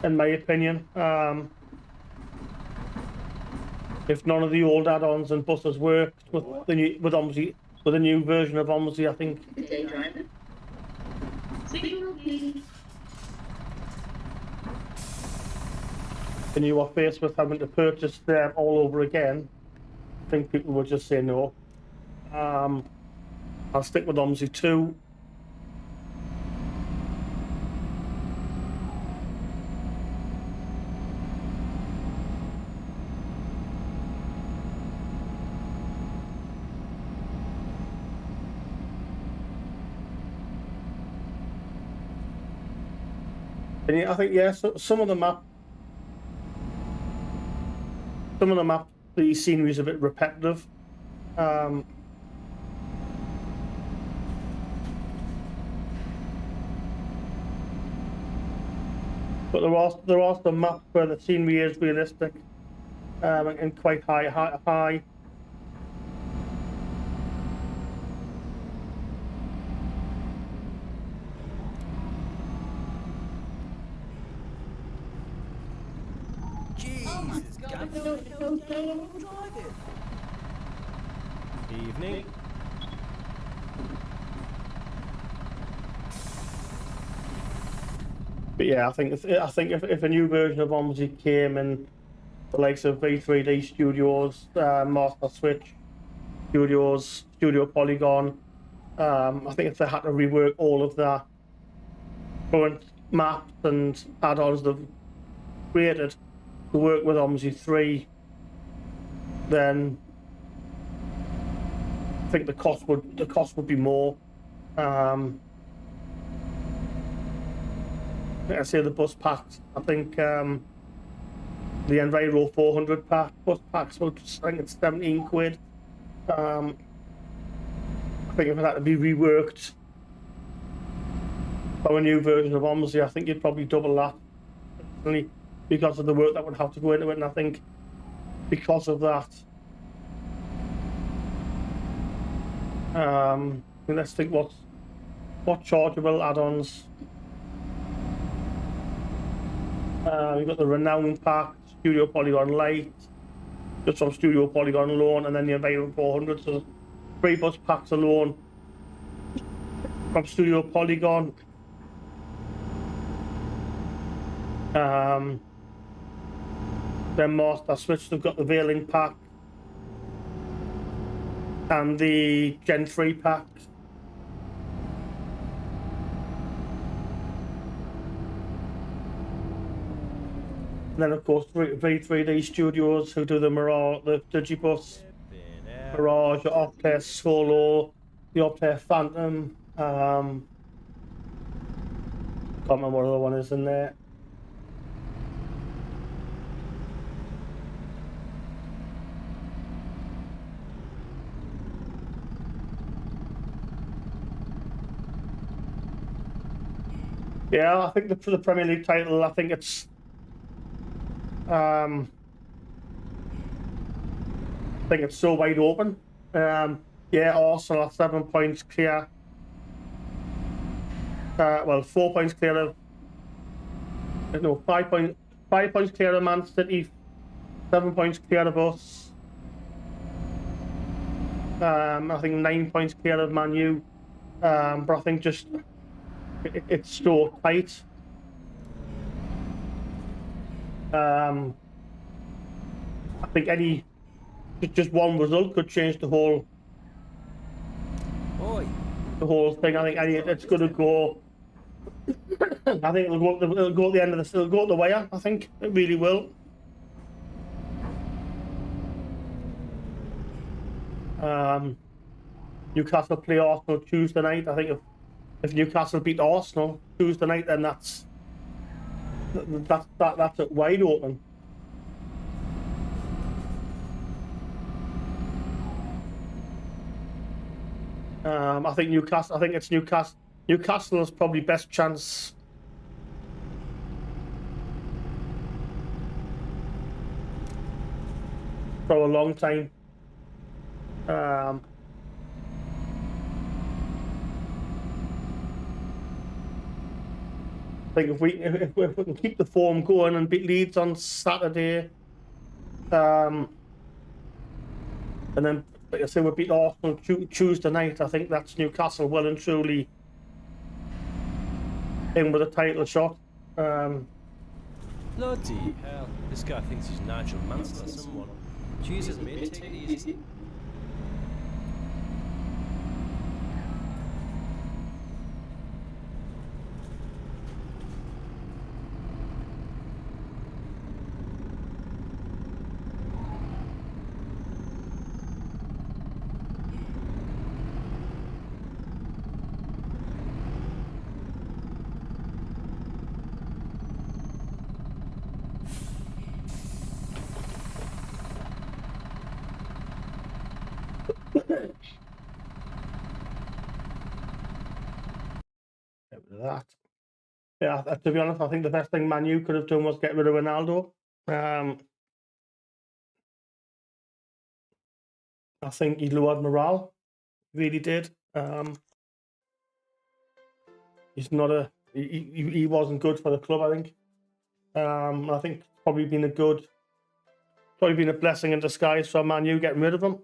in my opinion. If none of the old add-ons and buses worked with OMSI, with a new version of OMSI, I think. And you are faced with having to purchase them all over again, I think people would just say no. I'll stick with OMSI 2. And yeah, I think, yeah, so some of the map, the scenery is a bit repetitive. But there are some maps where the scenery is realistic and quite high. Jesus, God, don't drive it. Evening. But yeah, I think if a new version of OMSI came in, the likes of V3D Studios, Masterswitch Studios, Studio Polygon, I think if they had to rework all of their current maps and add-ons they've created to work with OMSI 3, then I think the cost would be more. I say the bus packs. I think the Enviro 400 pack bus packs, I think it's 17 quid. I think if it had to be reworked for a new version of OMSI, I think you'd probably double that, only because of the work that would have to go into it. And I think because of that, let's think what chargeable add-ons. You've got the Renown pack, Studio Polygon Lite, just from Studio Polygon alone, and then the Enviro 400. So 3 bus packs alone from Studio Polygon. Then Masterswitch, they've got the Veiling pack and the Gen 3 pack. And then, of course, V3D Studios, who do the Mirage, the Digibus, Mirage, the Optare Solo, the Optare Phantom. Can't remember what other one is in there. Yeah, I think for the Premier League title, I think it's I think it's so wide open. Yeah, Arsenal are 7 points clear. Well, 4 points clear of. No, 5 points clear of Man City. 7 points clear of us. I think 9 points clear of Man U. But I think just it's so tight. I think just one result could change the whole Oi. thing. I think it's going to go. I think it'll go at the end of it'll go at the wire. I think it really will. Newcastle play Arsenal Tuesday night. I think if Newcastle beat Arsenal Tuesday night, then that's it wide open. I think Newcastle. I think it's Newcastle. Newcastle's probably best chance. For a long time. I think if we can keep the form going and beat Leeds on Saturday, and then like I say we beat Arsenal Tuesday night, I think that's Newcastle well and truly in with a title shot. Bloody hell. This guy thinks he's Nigel Mansell or someone. Jesus, mate, take it easy. That. Yeah, to be honest, I think the best thing Man U could have done was get rid of Ronaldo. I think he lowered morale, really did. He's not he wasn't good for the club, I think. I think it's probably been a blessing in disguise for Man U getting rid of him.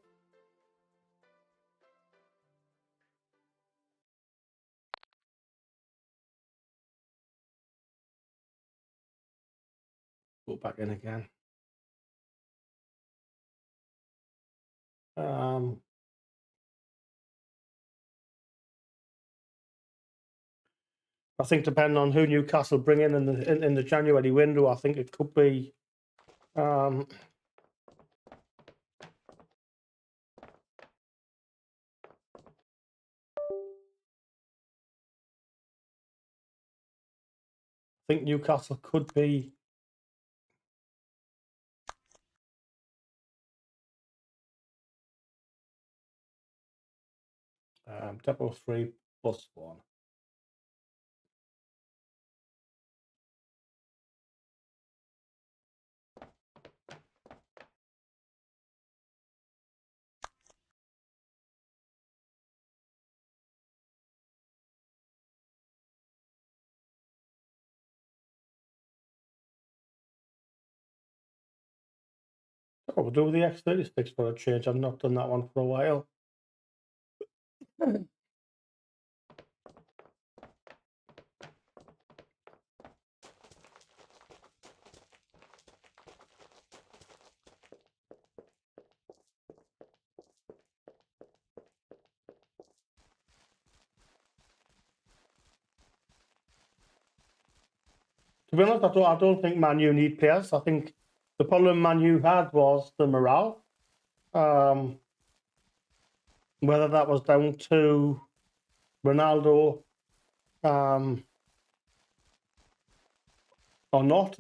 Go back in again. I think depending on who Newcastle bring in the January window, I think it could be. I think Newcastle could be. Double 3 plus 1. Oh, we'll do the X36 for a change. I've not done that one for a while. To be honest, I don't think Man U need players. I think the problem Man U had was the morale. Whether that was down to Ronaldo or not.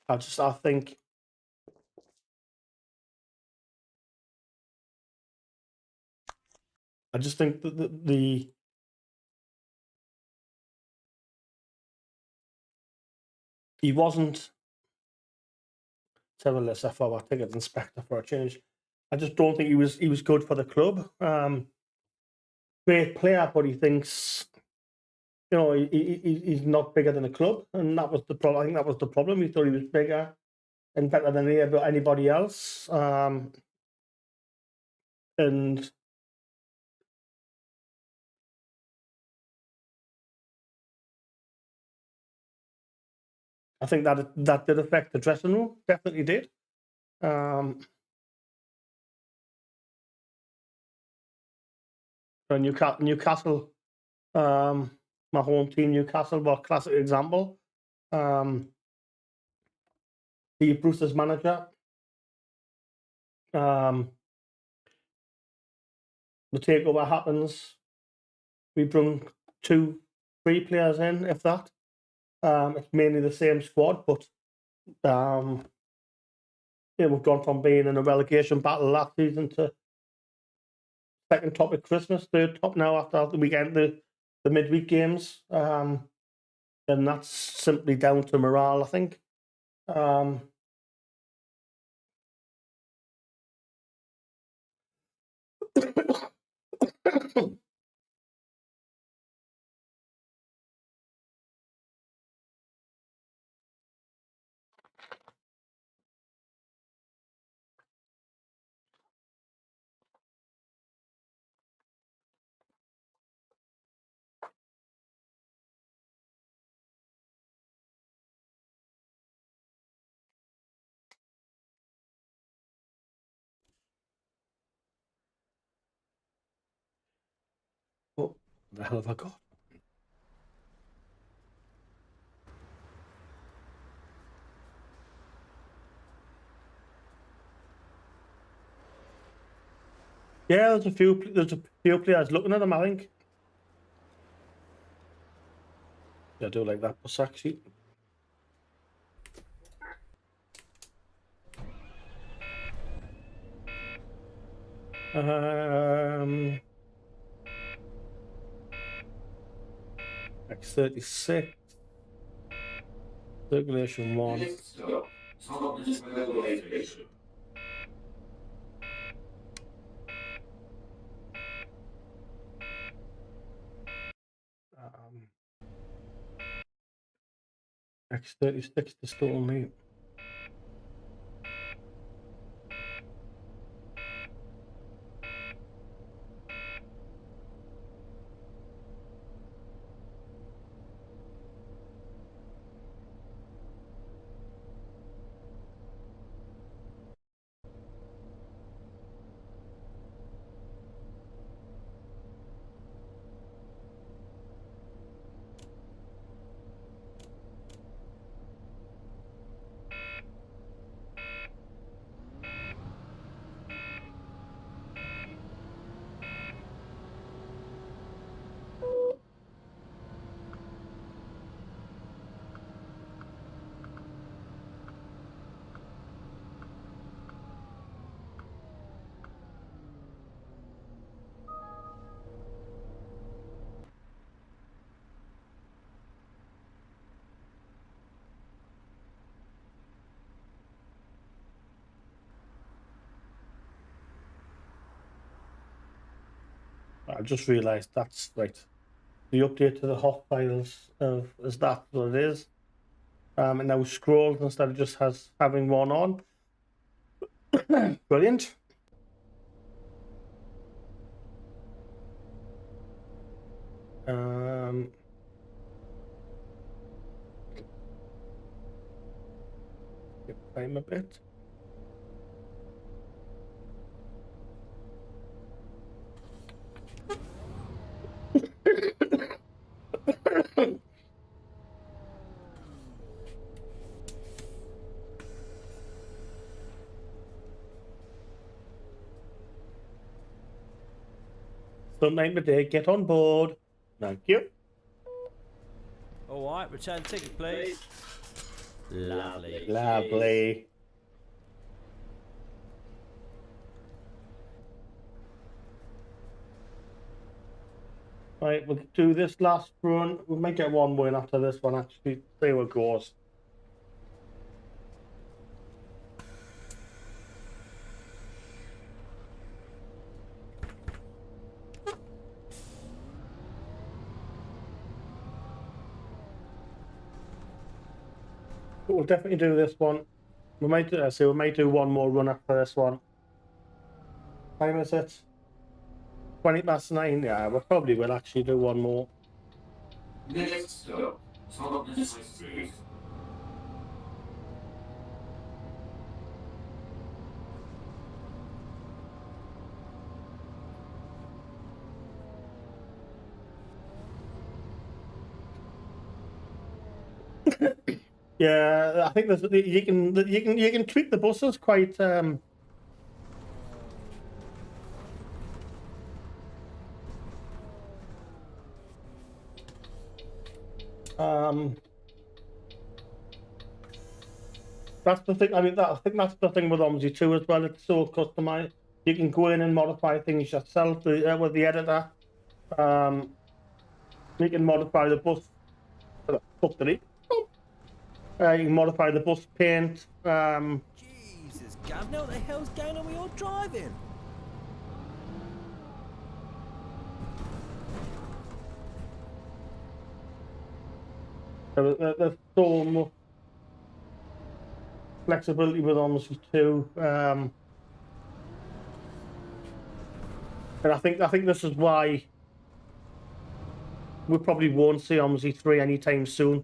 I think that he wasn't. Let's have a list. I thought I'd take an inspector for a change. I just don't think he was good for the club. Great player, but he thinks, you know, he's not bigger than a club, and that was the problem. I think that was the problem. He thought he was bigger and better than anybody else. And I think that did affect the dressing room. Definitely did. So Newcastle, my home team, Newcastle, were a classic example. Steve Bruce's manager. The takeover happens. We bring 2-3 players in, if that. It's mainly the same squad, but yeah, we've gone from being in a relegation battle last season to second top at Christmas, third top now after the weekend, the midweek games. And that's simply down to morale, I think. What the hell have I got? Yeah, there's a few players looking at them, I think. Yeah, I do like that sack sheet. X36. Circulation 1. Next stop, Thomas Railway Station. X36 to still only. I just realised that's right. The update to the hot files is that what it is. And now scrolls instead of just having one on. Brilliant. Skip time a bit. Some name a day, get on board. Thank you. All right, return ticket, please. Lovely. Lovely. Right, we'll do this last run. We might get one more in after this one, actually. See how it goes. But we'll definitely do this one. We might do one more run after this one. Time is it? 9:20. Yeah, we probably will actually do one more. Next stop, Thomas Street. Yeah, I think there's you can tweak the buses quite that's the thing. I mean, I think that's the thing with OMSI 2 as well. It's so customized. You can go in and modify things yourself with the editor. You can modify the bus. You can modify the bus paint. Jesus, Gavin, what the hell's going on with your driving? There's so much flexibility with OMSI 2. And I think this is why we probably won't see OMSI 3 anytime soon.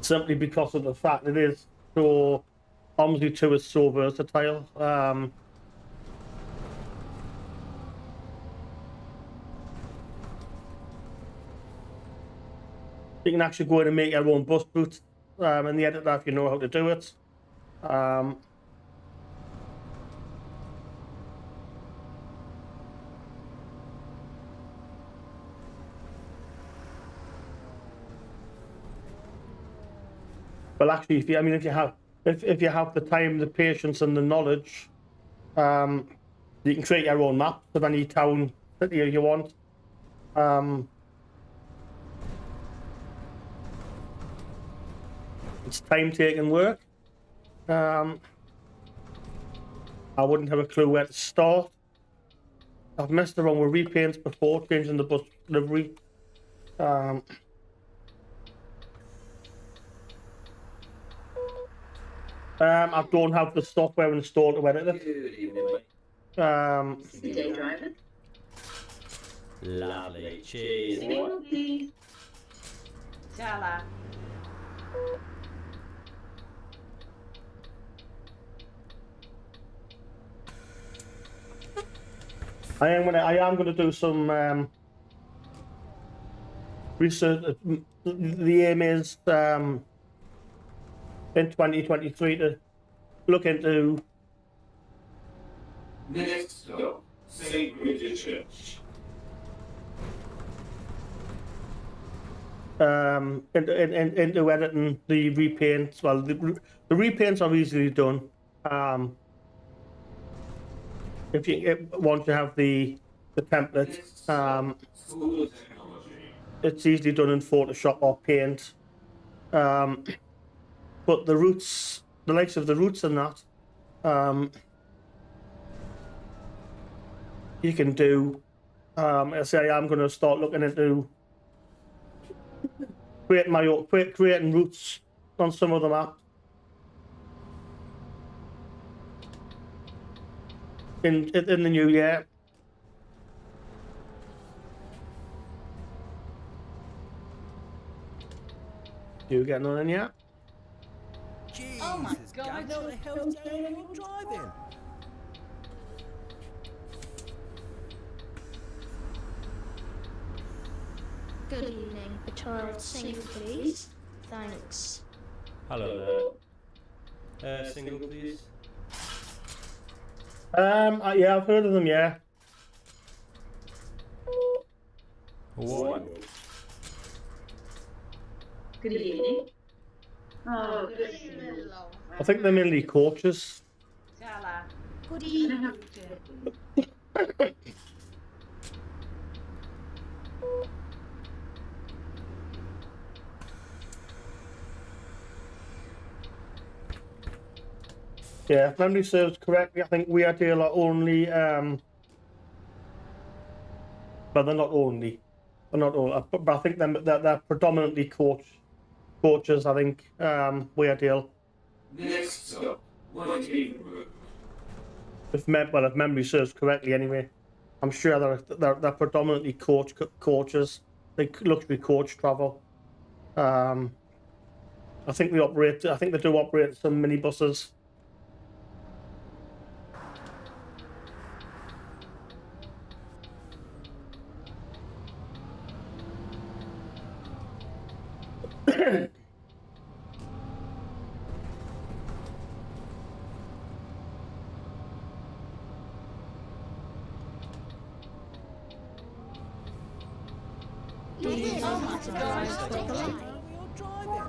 Simply because of the fact it is so OMSI 2 is so versatile. You can actually go in and make your own bus route in the editor if you know how to do it. Well, actually, if you have the time, the patience, and the knowledge, you can create your own map of any town city you want. It's time-taking work. I wouldn't have a clue where to start. I've messed around with repaints before, changing the bus livery. I don't have the software installed to edit it. Good evening, mate. Day driving. Lovely. Cheers. Single, please. Chala. I am gonna do some research. The aim is in 2023 to look into Next stop, St. Bridget Church. into editing the repaints. Well, the repaints are easily done. Once you have the template, School of Technology. it's easily done in Photoshop or Paint. But the roots, the likes of the roots and that, you can do. I say I'm going to start looking into creating roots on some of the maps in the new year. You getting on in yet? Jesus, Oh my God, Gavin, what the hell's going on with your driving? Good evening. A child single, please. Thanks. Hello there. Single, please. Yeah, I've heard of them. Yeah. What? Good evening. Oh, good evening. I think they're mainly coaches. Good Can I evening. have a turkey? Yeah, if memory serves correctly, I think we deal are only but they're not only. They're not all, but I think they're predominantly coaches. I think we deal. Next stop, Whiting Road. If memory serves correctly, anyway, I'm sure they're predominantly coaches. They luxury coach travel. I think they operate. I think they do operate some minibuses. Oh, my God. Where are we all driving?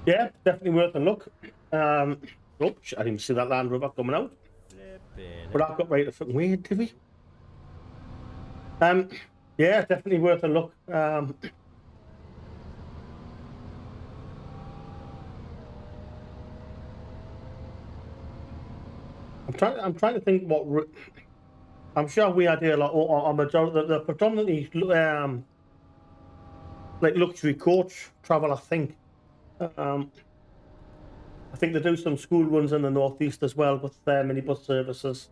Yeah, definitely worth a look. Oh, I didn't even see that Land Rover coming out. Flipping But I've got right to fucking weird, did we? Yeah, definitely worth a look. I'm trying to think what. I'm sure we deal a lot. Or they're predominantly like luxury coach travel. I think. I think they do some school runs in the northeast as well with their minibus services.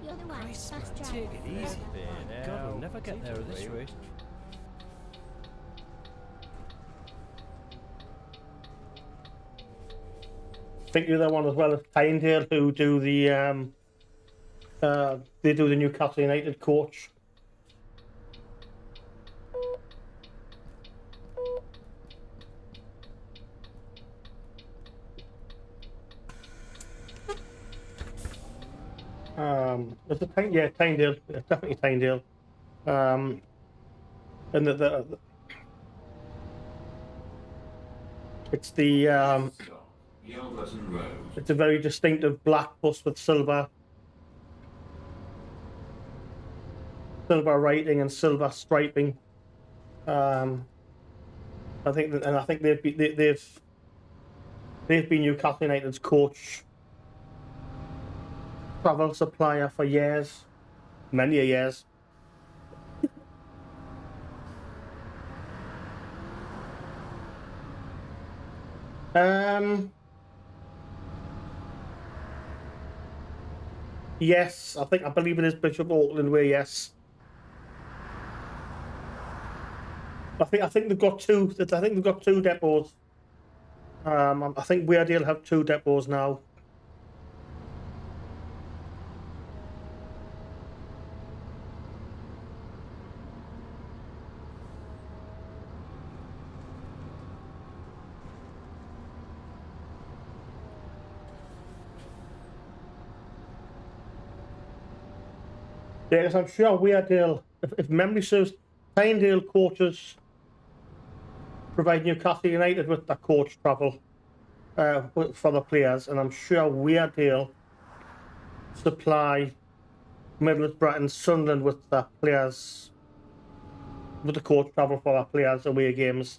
You're right. Christ, Fast man, drive. take it easy. God, we'll never get there at this rate. I think the other one as well is Tyndale, who do the they do the Newcastle United coach. It's yeah, Tyndale. It's definitely Tyndale. And it's the Stop, Yelverton Road. it's a very distinctive black bus with silver writing and silver striping. I think that, and I think they've been Newcastle United's coach travel supplier for years, many years. Yes, I believe it is Bishop Auckland Way. Yes, I think they've got two. I think they've got two depots. I think Weardale have two depots now. Yeah, because I'm sure Weardale, if memory serves, Tyndale coaches provide Newcastle United with the coach travel for the players, and I'm sure Weardale supply Middlesbrough and Sunderland with the players, with the coach travel for our players away games,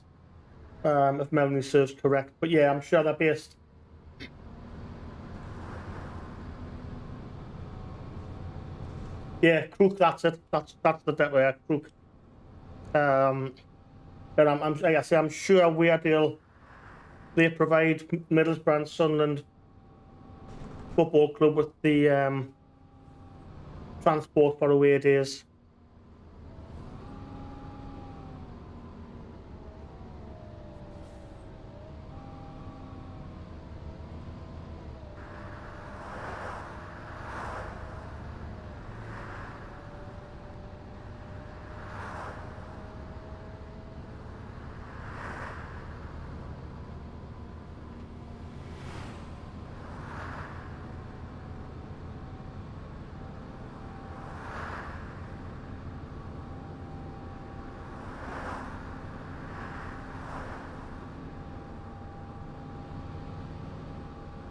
if memory serves correct. But yeah, I'm sure they're based. Yeah, crook. That's it. That's the depot. Yeah, crook. And I'm like I say, I'm sure Weardale, they provide Middlesbrough and Sunderland Football Club with the transport for away days.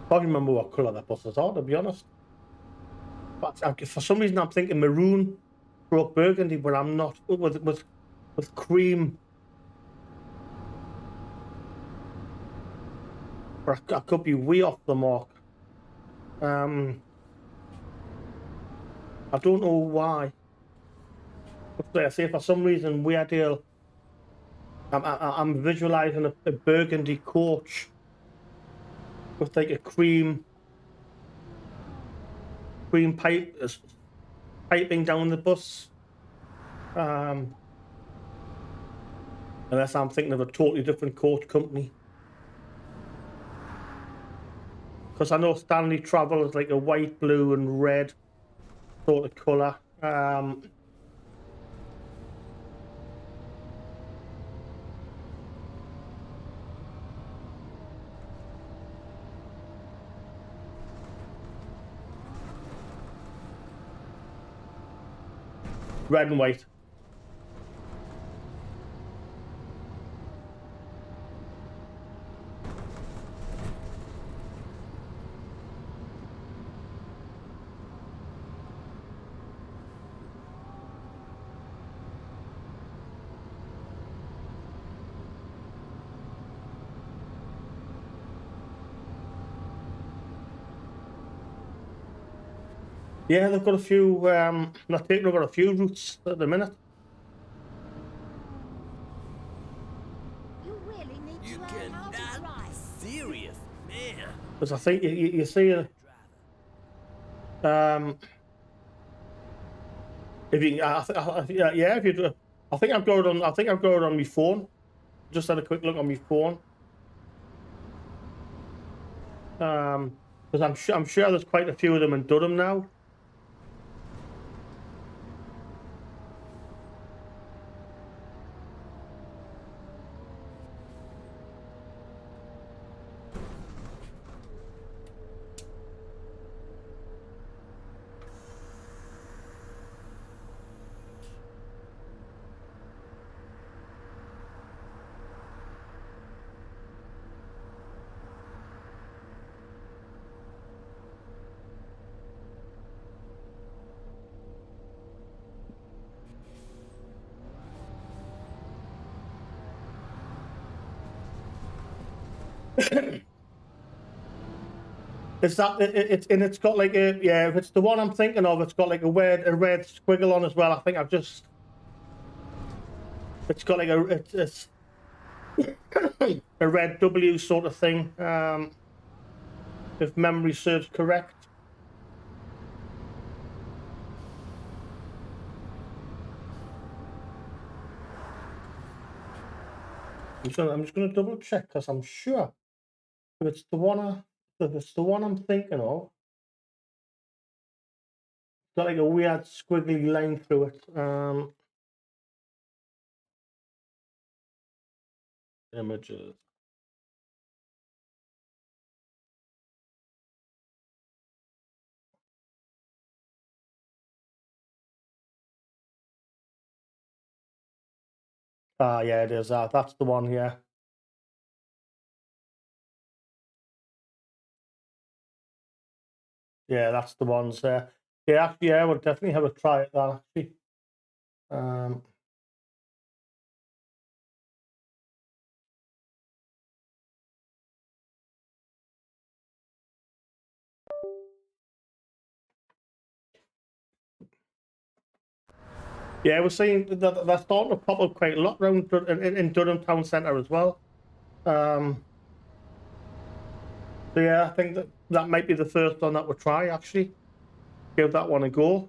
I can't remember what colour that buses are, to be honest. But for some reason, I'm thinking maroon or burgundy, but I'm not. With cream. But I could be way off the mark. I don't know why. But I say for some reason, Weardale, I'm visualising a burgundy coach with like a cream pipe piping down the bus. Unless I'm thinking of a totally different coach company. Because I know Stanley Travel is like a white, blue, and red sort of colour. Red and white. Yeah, they've got a few. They're taking over a few routes at the minute. You really need You to learn how to cannot drive. be serious, man. Because I think you see, if you, yeah, if you do, I think I've got it on. I think I've got it on my phone. Just had a quick look on my phone. Because I'm sure there's quite a few of them in Durham now. It's that it's got like a, yeah. If it's the one I'm thinking of, it's got like a red squiggle on as well. I think I've just. It's got like it's a red W sort of thing. If memory serves correct. I'm just gonna double check because I'm sure if it's the one I'm thinking of, it's got like a weird squiggly line through it. Images. Ah, yeah, it is. That's the one. Yeah. Yeah, that's the ones. Yeah, actually, yeah, I would definitely have a try at that. Actually. Um, Yeah, we're seeing that they're starting to pop up quite a lot around in Durham town centre as well. So yeah, I think that might be the first one that we'll try, actually. Give that one a go.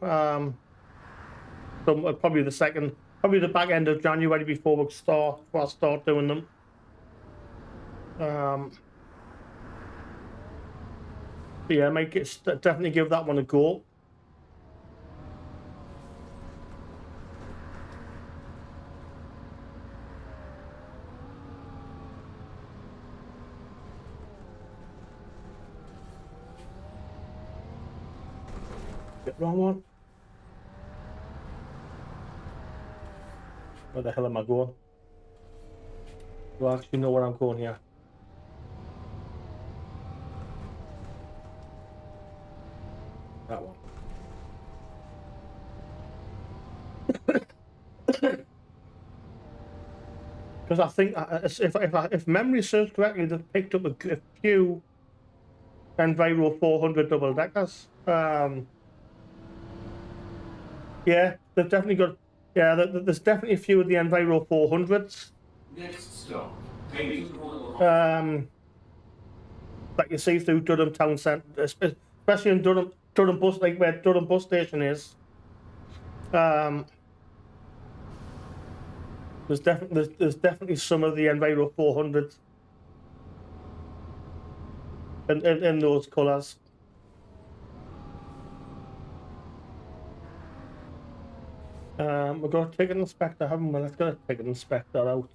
So probably the second, probably the back end of January before we start doing them. Yeah, definitely give that one a go. Get wrong one. Where the hell am I going? Do I actually know where I'm going here? That one. Because I think if memory serves correctly, they've picked up a few Enviro 400 double deckers. Yeah, they've definitely got. Yeah, there's definitely a few of the Enviro 400s. Next stop, Payton Royal. That you see through Durham town centre, especially in Durham bus, like where Durham bus station is. There's definitely some of the Enviro 400s in those colours. We're going to take an inspector, haven't we? Let's go take an inspector out.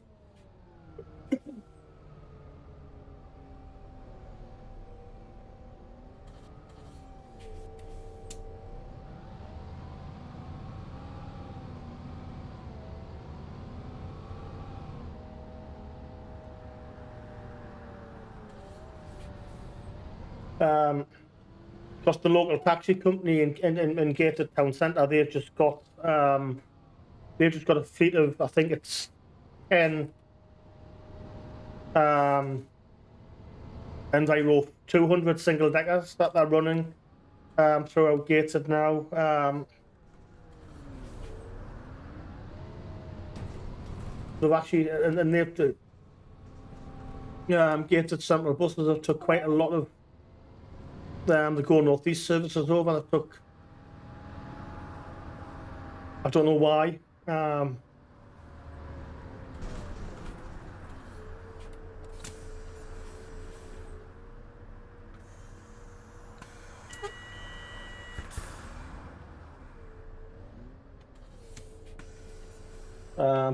Because the local taxi company in Gated Town Centre, they've just got a fleet of, I think it's 10 Enviro 200 single deckers that they're running throughout Gated now. They've actually, and they've Gated Central buses have took quite a lot of the Go Northeast services over. That took, I don't know why.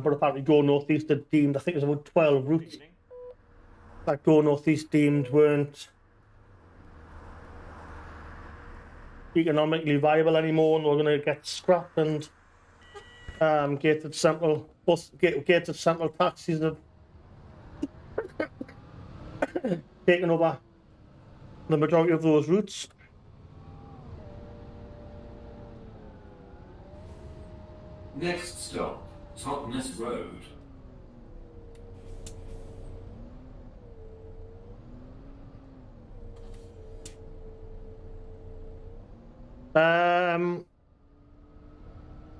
But apparently Go Northeast had deemed, I think it was about 12 routes that Go Northeast deemed weren't economically viable anymore, and we're going to get scrapped, and Gated Central taxis have taken over the majority of those routes. Next stop, Totnes Road.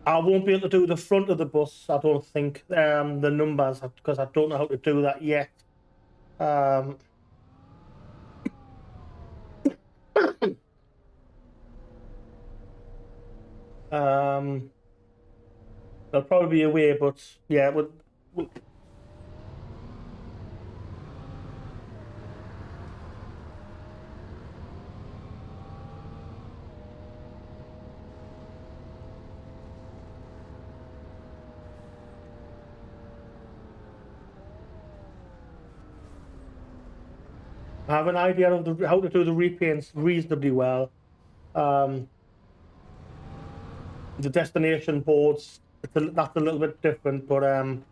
I won't be able to do the front of the bus, I don't think, the numbers, because I don't know how to do that yet. There'll probably be a way, but yeah, we'll I have an idea of how to do the repaints reasonably well. The destination boards, that's a little bit different, but I'm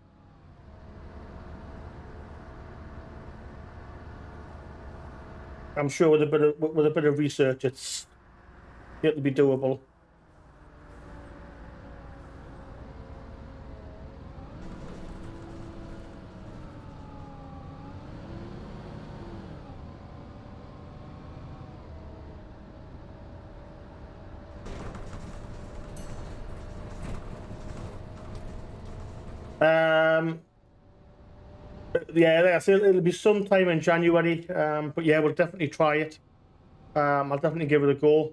sure with a bit of research, it'll be doable. Yeah, like I said, it'll be sometime in January. But yeah, we'll definitely try it. I'll definitely give it a go.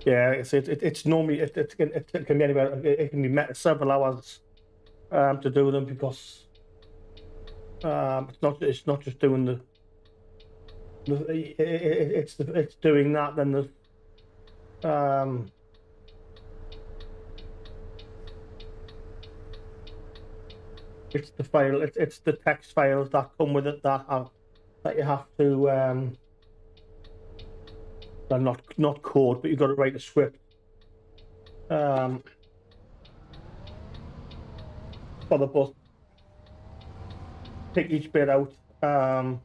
Yeah, it's normally it can be anywhere. It can be met several hours to do them because it's not just doing it's doing that. Then there's it's the file. It's the text files that come with it that you have to well, not code, but you've got to write a script for the bus. Pick each bit out. But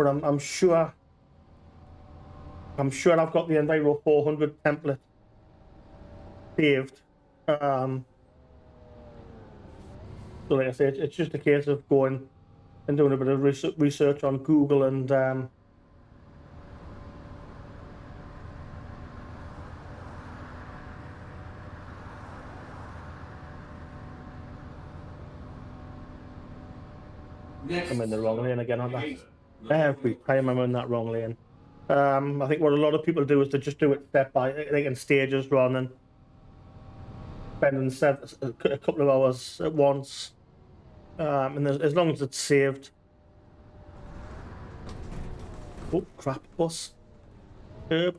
I'm sure I've got the Enviro 400 template saved. So like I say, it's just a case of going and doing a bit of research on Google and I'm in the wrong lane again, aren't I? Every time I'm in that wrong lane. I think what a lot of people do is to just do it step by, like in stages, rather than spending a couple of hours at once. And as long as it's saved. Oh crap! Bus. Curb.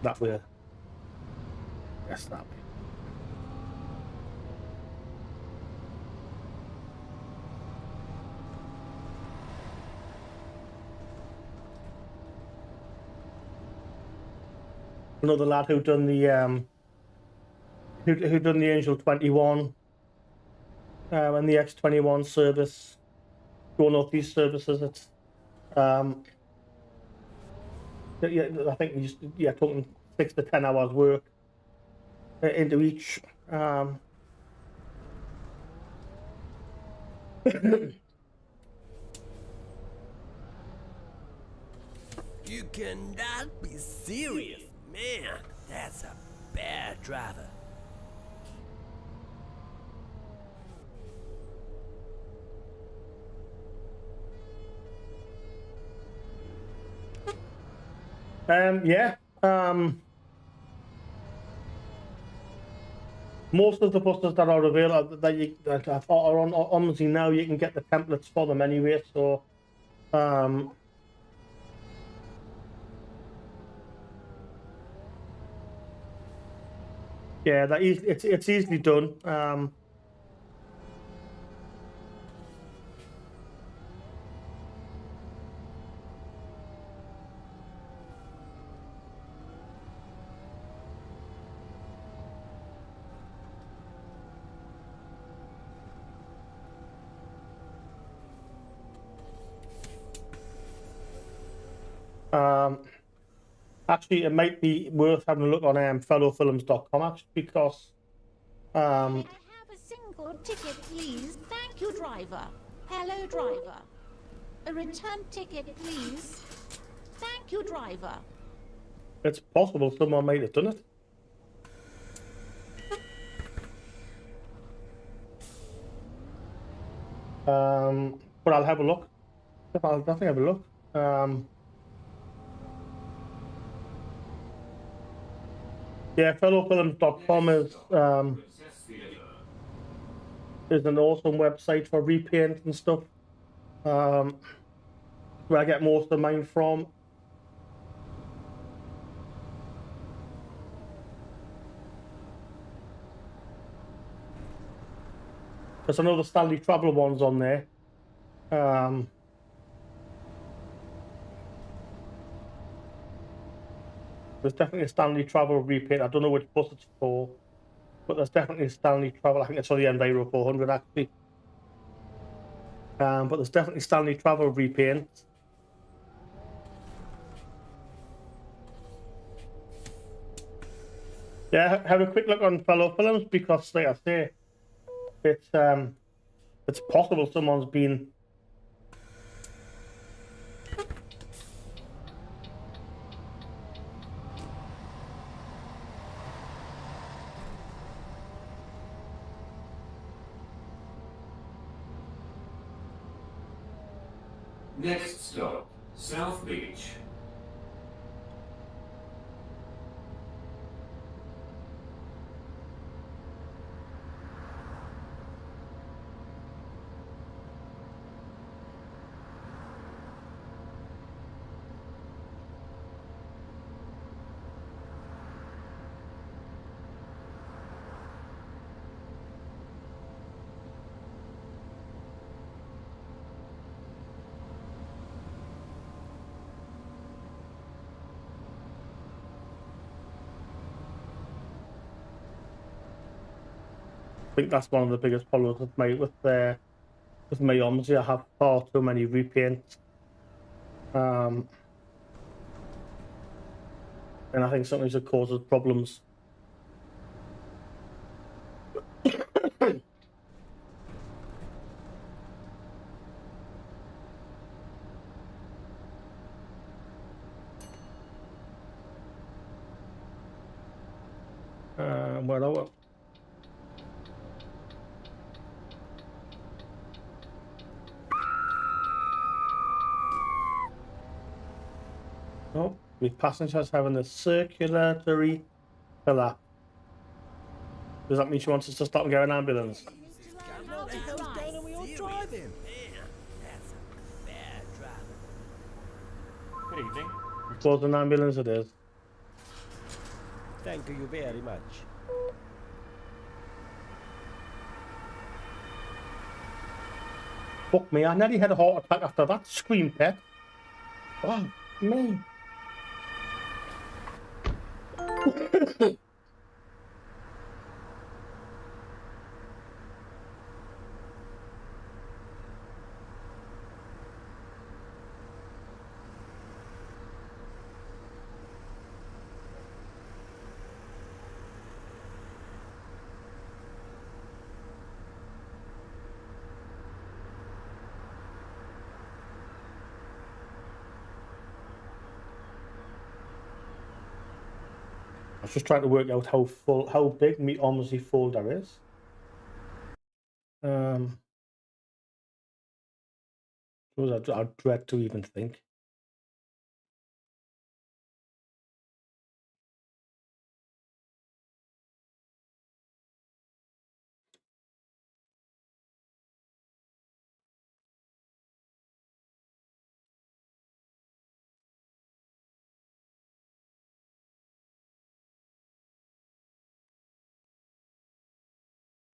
That way. Yes, that way. Another lad who done the who done the Angel 21 and the X21 service, going off these services. It's yeah, I think we just talking 6 to 10 hours work into each. You cannot be serious, man. That's a bad driver. Yeah. Most of the buses that are available that are on OMSI now, you can get the templates for them anyway. So, yeah, it's easily done. Actually, it might be worth having a look on fellowfilms.com actually, because May I have a single ticket, please? Thank you, driver. Hello, driver. A return ticket, please. Thank you, driver. it's possible someone might have done it. But I'll have a look. I'll definitely have a look. Yeah, fellowfilms.com is is an awesome website for repaint and stuff. Where I get most of mine from. Because I know the Stanley Traveller one's on there. There's definitely a Stanley Traveller repaint. I don't know which bus it's for, but there's definitely a Stanley Traveller. I think it's for the Enviro 400 actually. But there's definitely Stanley Traveller repaint. Yeah, have a quick look on fellow films because, like I say, it's possible someone's been Next stop, South Beach. I think that's one of the biggest problems with my OMSI. I have far too many repaints. And I think sometimes it causes problems. Where are we? Oh, with passengers having a circulatory collapse. Does that mean she wants us to stop and get an ambulance? What the hell's going on with your driving? Man, that's a bad driver. Good evening. Close an ambulance it is. Thank you very much. Fuck me, I nearly had a heart attack after that scream, pet. Oh, me. I was just trying to work out how big my OMSI folder is. I'd dread to even think.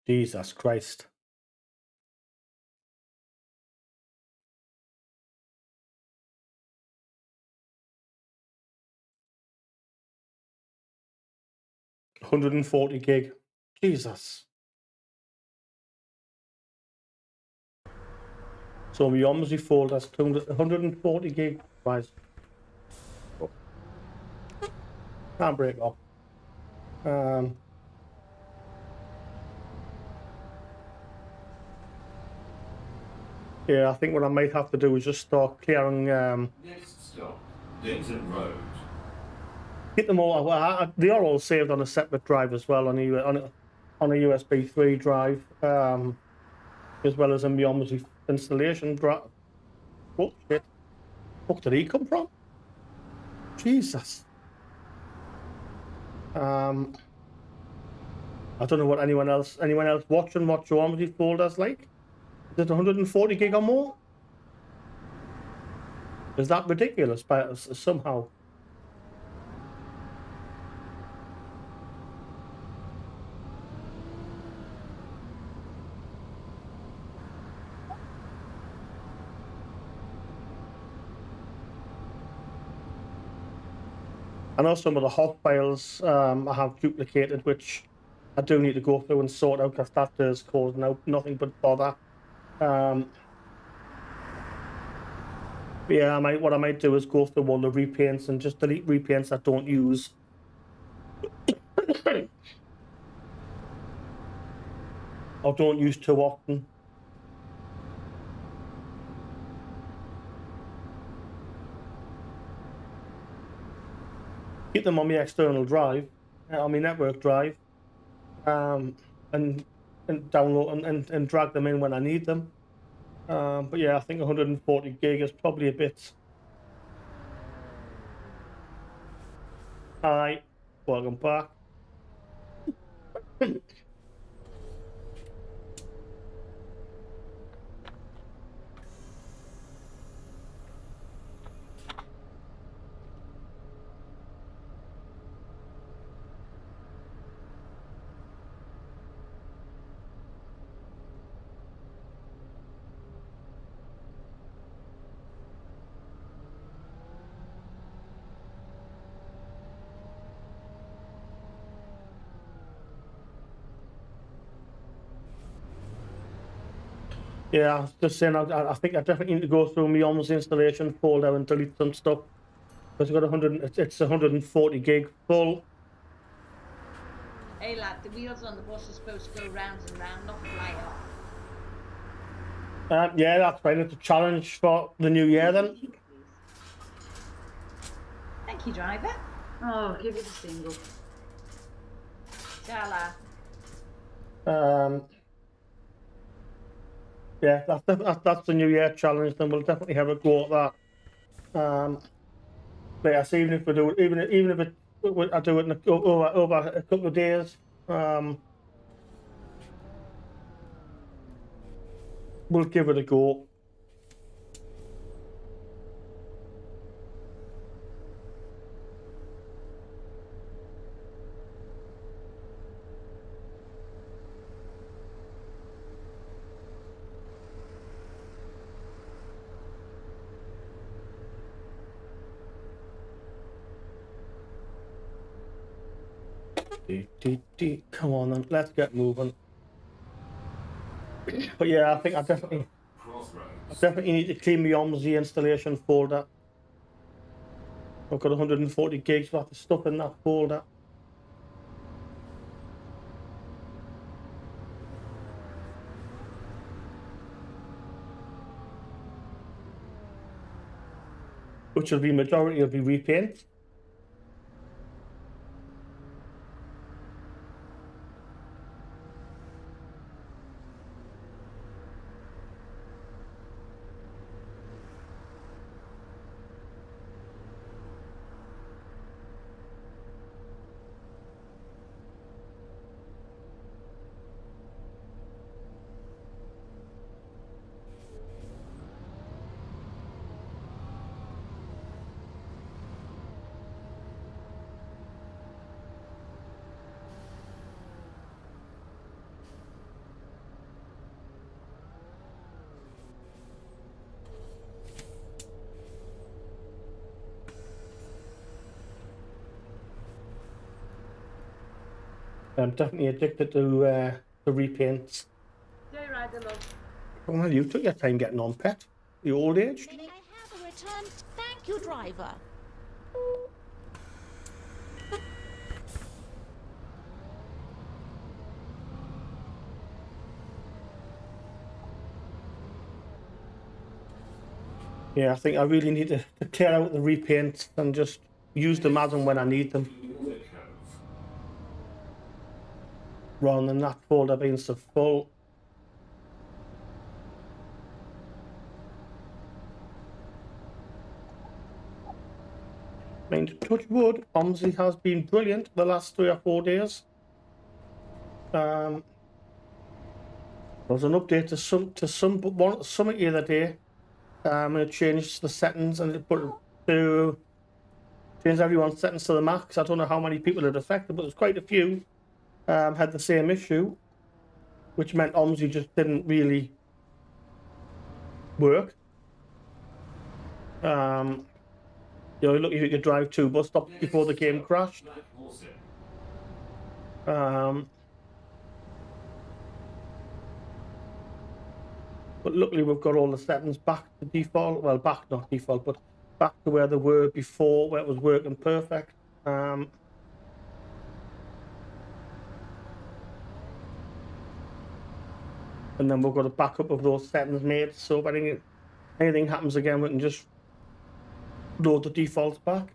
Jesus Christ. $140 gig. Jesus. So my OMSI folder's 140 gig. Right. Oh. Can't break off. Yeah, I think what I might have to do is just start clearing. Next stop, Denton Road. Get them all. Well, they are all saved on a separate drive as well on a USB 3 drive, as well as in the OMSI installation drive. Oh shit! Where did he come from? Jesus. I don't know what anyone else watching what your OMSI folder's like. Is it 140 gig or more? Is that ridiculous somehow? I know some of the hot files I have duplicated, which I do need to go through and sort out because that is causing out nothing but bother. But yeah, what I might do is go through all the repaints and just delete repaints I don't use. Or don't use too often. Keep them on my external drive, on my network drive, and download and drag them in when I need them. But yeah, I think 140 gig is probably a bit. Hi, welcome back. Yeah, I was just saying, I think I definitely need to go through my OMSI installation folder and delete some stuff. Because I've got it's 140 gig full. Hey lad, the wheels on the bus are supposed to go round and round, not fly off. Yeah, that's fine. It's a challenge for the new year then. Thank you, driver. Oh, give it a single. Chala. Yeah, that's the new year challenge. Then we'll definitely have a go at that. But yes, even if we do it, even if I do it over a couple of days, we'll give it a go. Come on then, let's get moving. But yeah, I think I definitely need to clean my OMSI installation folder. I've got 140 gigs worth of stuff in that folder. Which will be majority will be repaint. I'm definitely addicted to repaints. Joyrider, love. Well, you took your time getting on, pet. You old age. May I have a return? Thank you, driver. Yeah, I think I really need to clear out the repaints and just use them as and when I need them. Rather than that folder being so full. I mean, to touch wood, OMSI has been brilliant the last 3 or 4 days. There was an update to something the other day. And it changed the settings and it put it to change everyone's settings to the max. I don't know how many people it affected, but there's quite a few had the same issue, which meant OMSI just didn't really work. You know, look, if you could drive 2 bus stops before the game crashed. Black Horse. But luckily we've got all the settings back to default. Well, back, not default, but back to where they were before, where it was working perfect. And then we've got a backup of those settings made, so if anything happens again, we can just load the defaults back.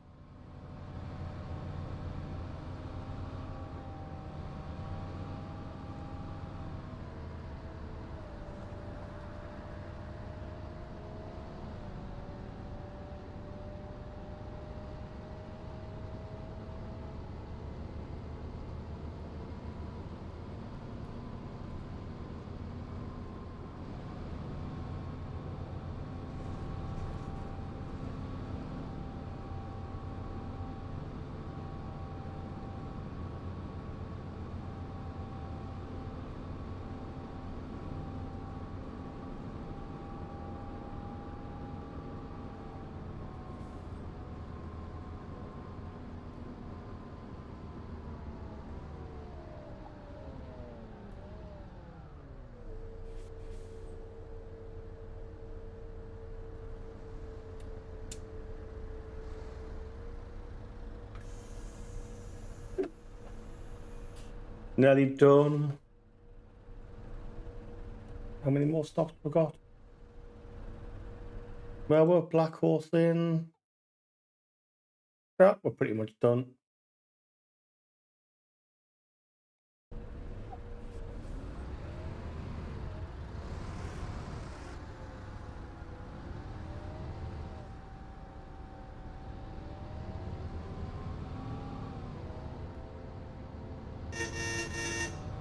Nearly done. How many more stops we got? Well, we're Black Horse in. Yeah, we're pretty much done.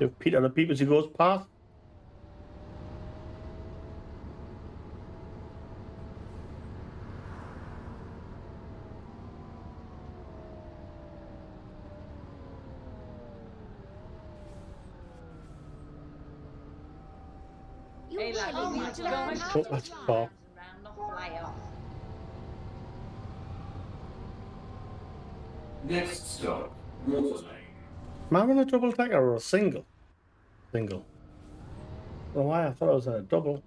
If Peter the Peep as he goes past. You Hey, lad, really you need need to to go learn and how Oh, to that's drive. far. Around, not fly off. Next stop, Water Lane. Am I on a double decker or a single? Single. Oh, why? I thought I was in a double.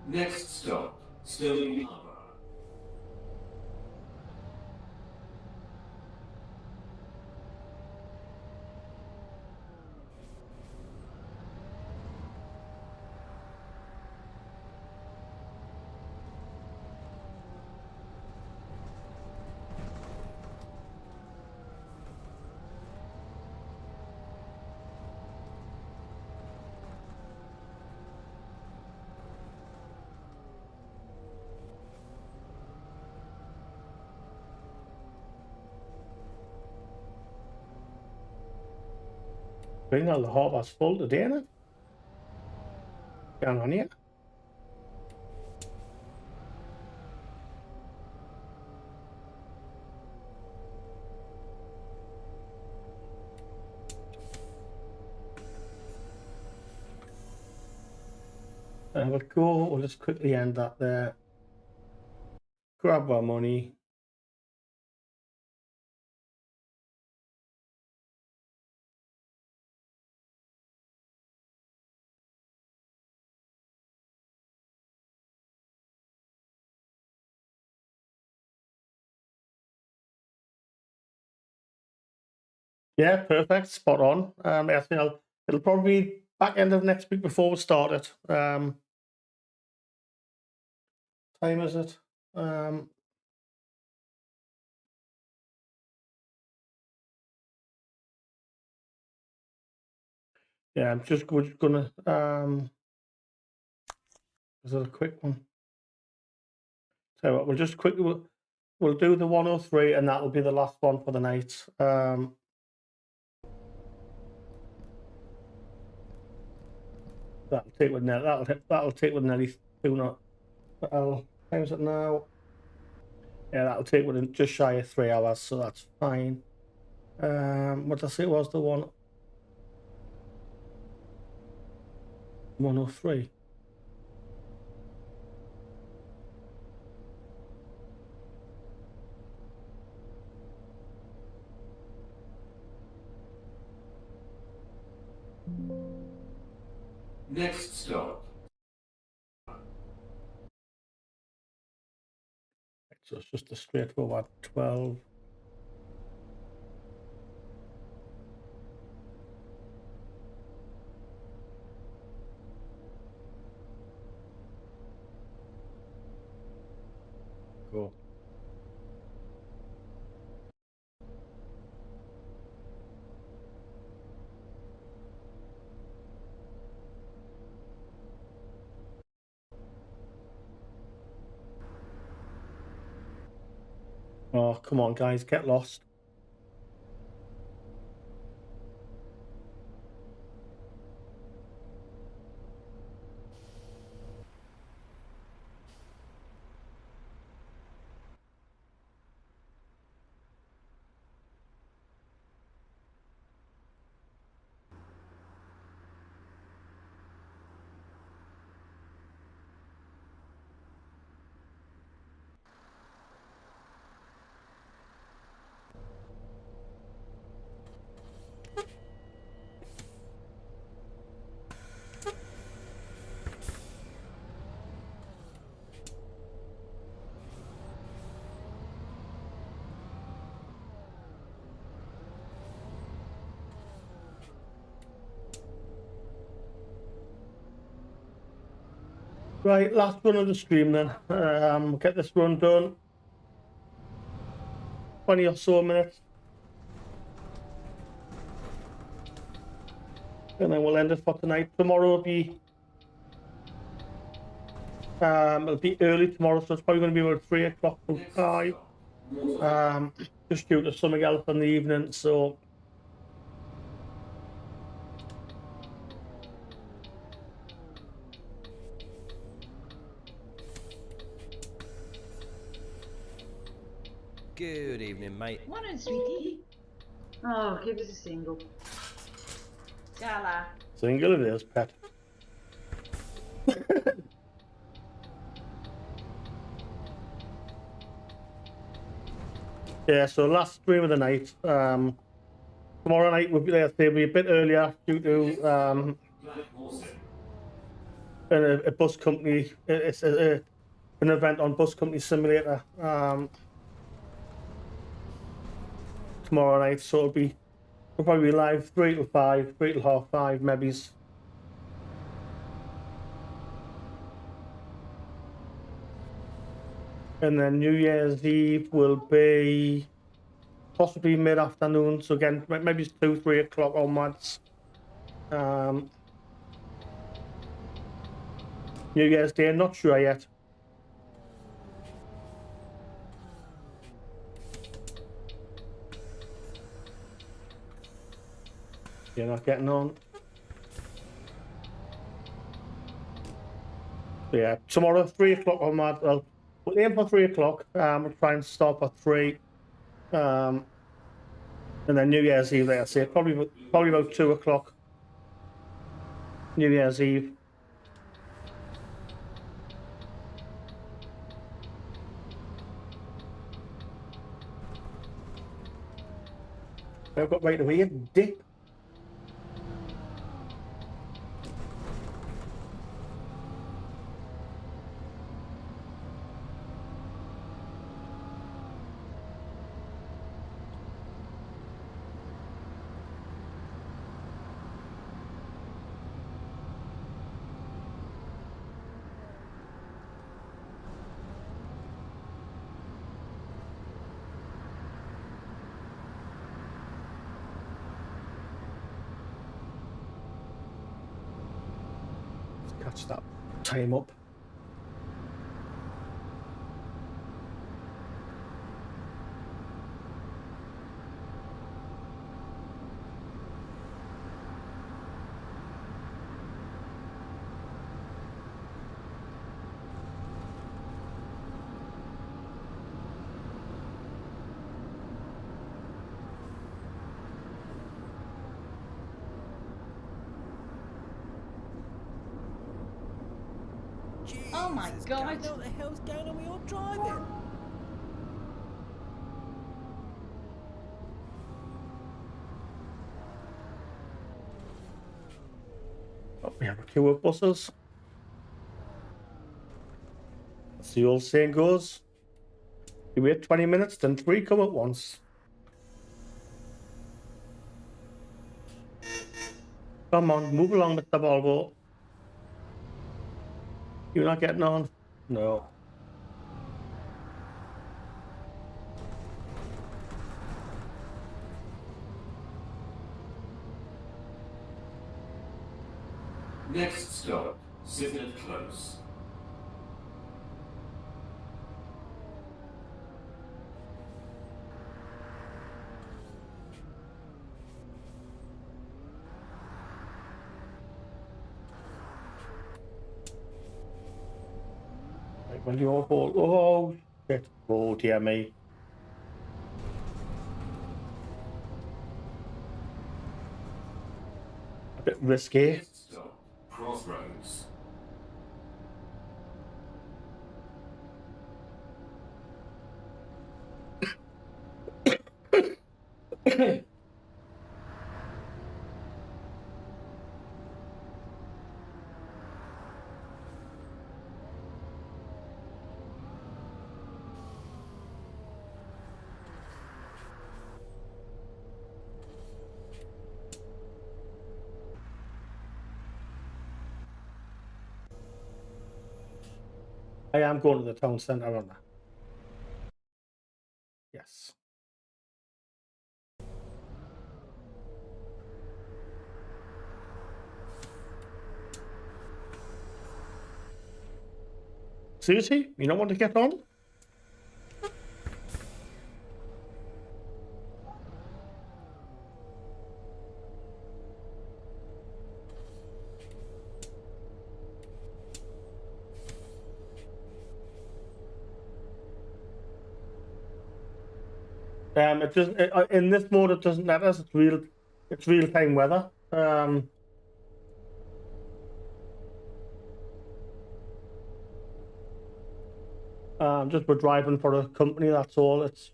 Next stop, Stirling Harbour. Bring all the harbour's full today, innit? Down on here. We'll go, we'll just quickly end that there. Grab our money. Yeah, perfect, spot on. I think it'll probably be back end of next week before we start it. Time is it? Yeah, we're just gonna is it a quick one? So what, we'll just quickly we'll do the 103 and that'll be the last one for the night. That'll take with that'll take with nearly 2 not. How time is it now? Yeah, that'll take with just shy of 3 hours, so that's fine. What did I say it was the 103? Next stop. So it's just a straightforward 12. Cool. Oh, come on, guys, get lost. Right, last run of the stream then. Get this run done. 20 or so minutes. And then we'll end it for tonight. Tomorrow will be it'll be early tomorrow, so it's probably going to be about 3 o'clock till 5. Just due to something else in the evening, so Good evening, mate. Morning, sweetie. Oh, give us a single. Jala. single it is, pet. Yeah, so last stream of the night. Tomorrow night will be, I'll say, be a bit earlier due to Black Horse. a bus company. It's an event on Bus Company Simulator tomorrow night, so we'll probably be live 3 till 5, 3 till half 5, maybe. And then New Year's Eve will be possibly mid-afternoon, so again, maybe it's 2, 3 o'clock onwards. New Year's Day, not sure yet. You're not getting on. Yeah, tomorrow 3 o'clock onwards. Well, we'll aim for 3 o'clock. We'll try and stop at 3. And then New Year's Eve, like I say, probably about 2 o'clock. New Year's Eve. I've got right away, dip. catch that time up. Oh my Jesus, God. God, what the hell's going on with your driving? Oh, we have a queue of buses. As the old saying goes, you wait 20 minutes, then 3 come at once. Come on, move along, Mr. Volvo. You're not getting on? No. Next stop, Signet Close. Right, well, you're hold. Oh, shit. Oh, dear me. A bit risky. Next stop, Crossroads. I am going to the town centre, aren't I? Yes. Seriously? You don't want to get on? It doesn't. In this mode, it doesn't matter. It's real time weather. Just we're driving for a company. That's all. It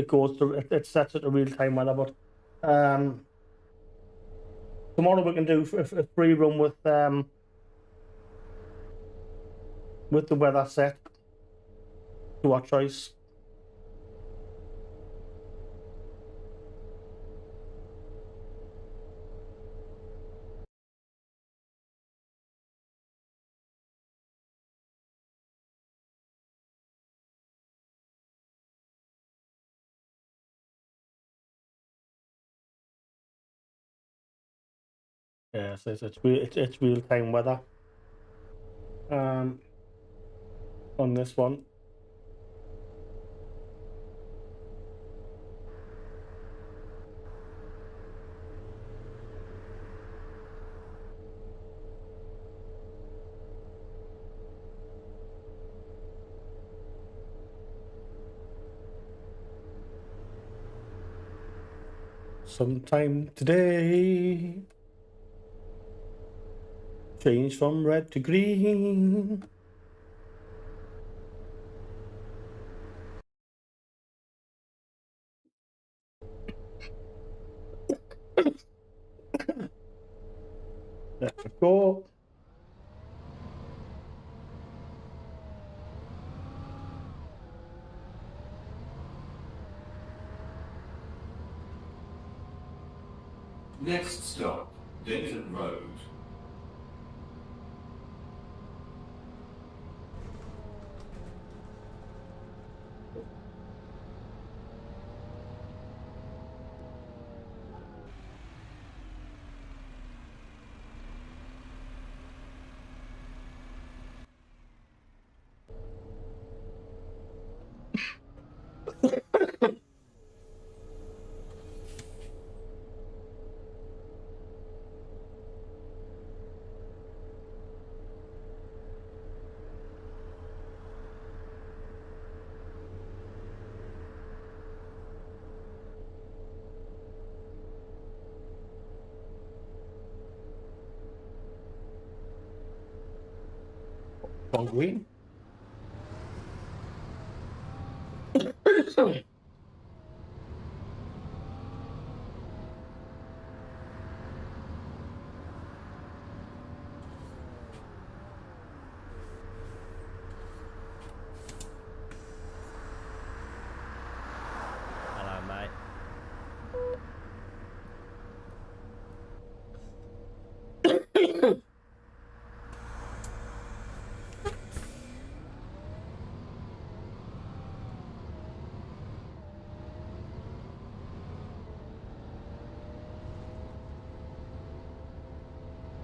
goes to it sets it to real time weather. But tomorrow we can do a free run with the weather set to our choice. Yeah, so it's real time weather. On this one. Sometime today, change from red to green. There we go. Next stop, Denton Road. On green. Hello, mate.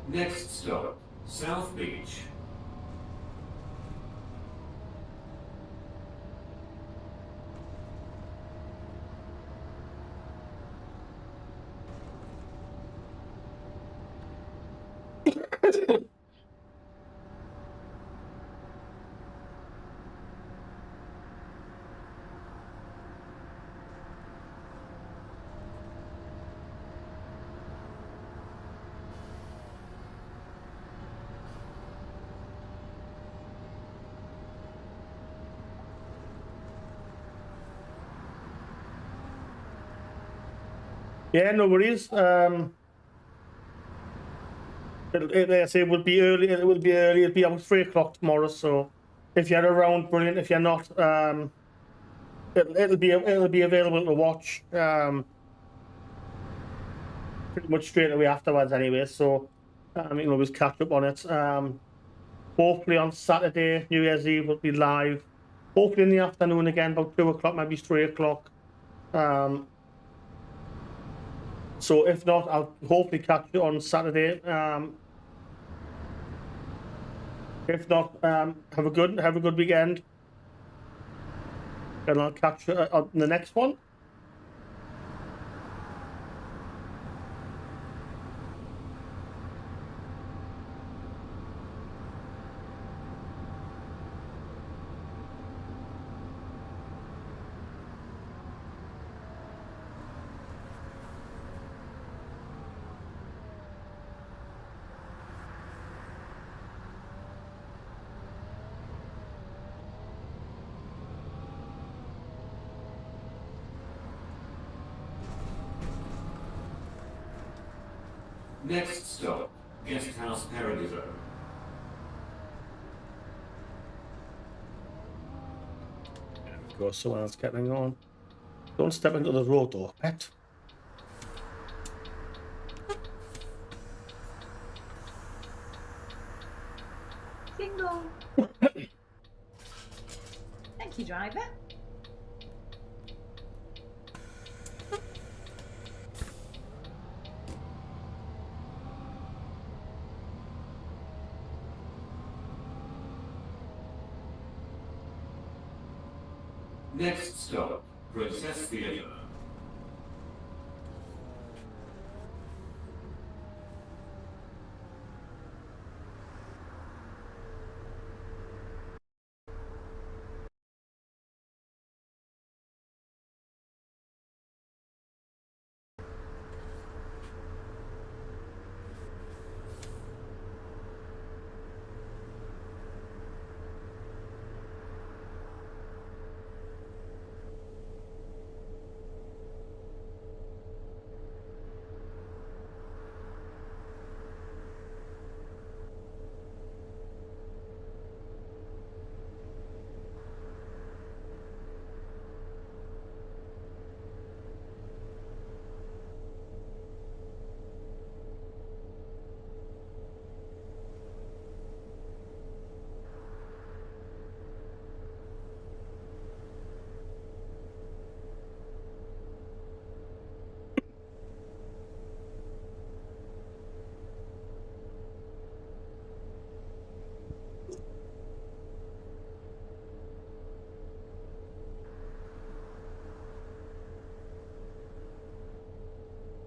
Next stop, South Beach. Yeah, no worries. Like I say, it would be early. It will be early. It'll be about 3 o'clock tomorrow. So, if you're around, brilliant. If you're not, it'll be available to watch pretty much straight away afterwards, anyway. So, you can always catch up on it. Hopefully on Saturday, New Year's Eve, will be live. Hopefully in the afternoon again, about 2 o'clock, maybe 3 o'clock. So if not, I'll hopefully catch you on Saturday. If not, have a good weekend, and I'll catch you on the next one. Next stop, Guest House Paradiso. There we go. Someone else getting on. Don't step into the road, though, pet. Single. Thank you, driver. Next stop, Princess Theatre.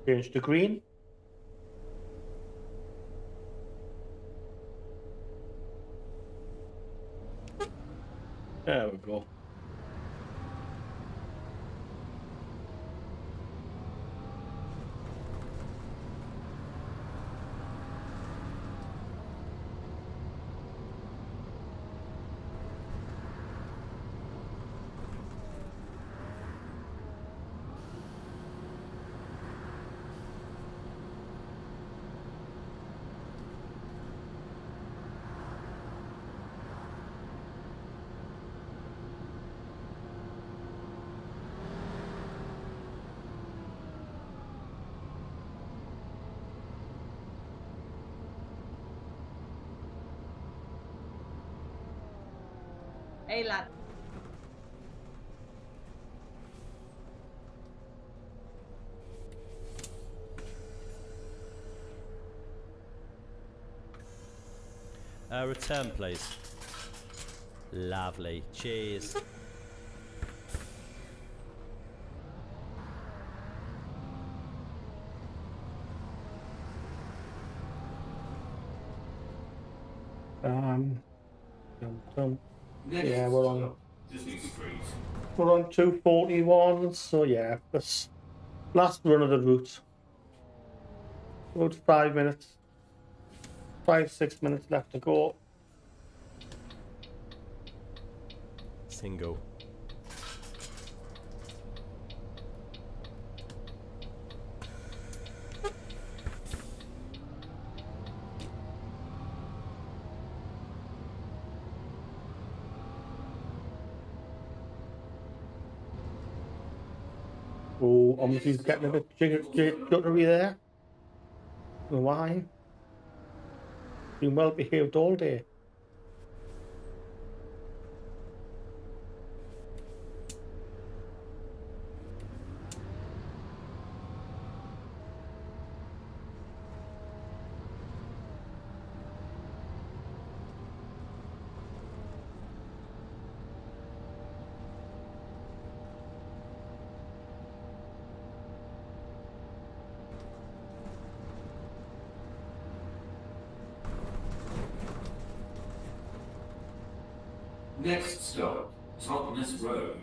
Change to green. There we go. Hey, lad. Return, please. Lovely. Cheers. Yeah, we're on. Disney Street. We're on 241. So yeah, this last run of the route. About 5 minutes. 5-6 minutes left to go. Single. Oh, obviously he's getting a bit jittery there. Why? Been well behaved all day. Next stop, Totnes Road.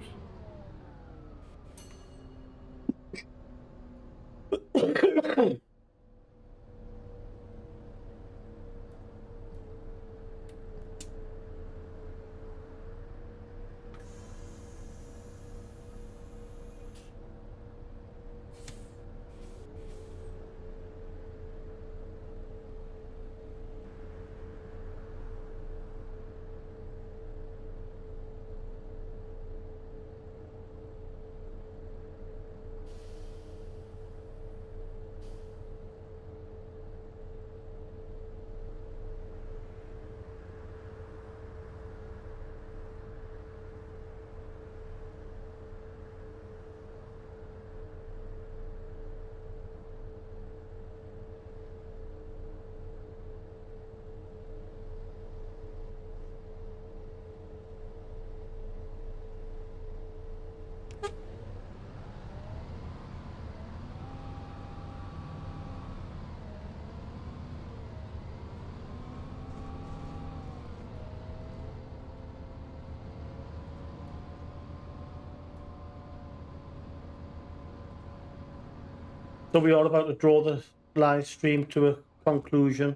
So we are about to draw the live stream to a conclusion.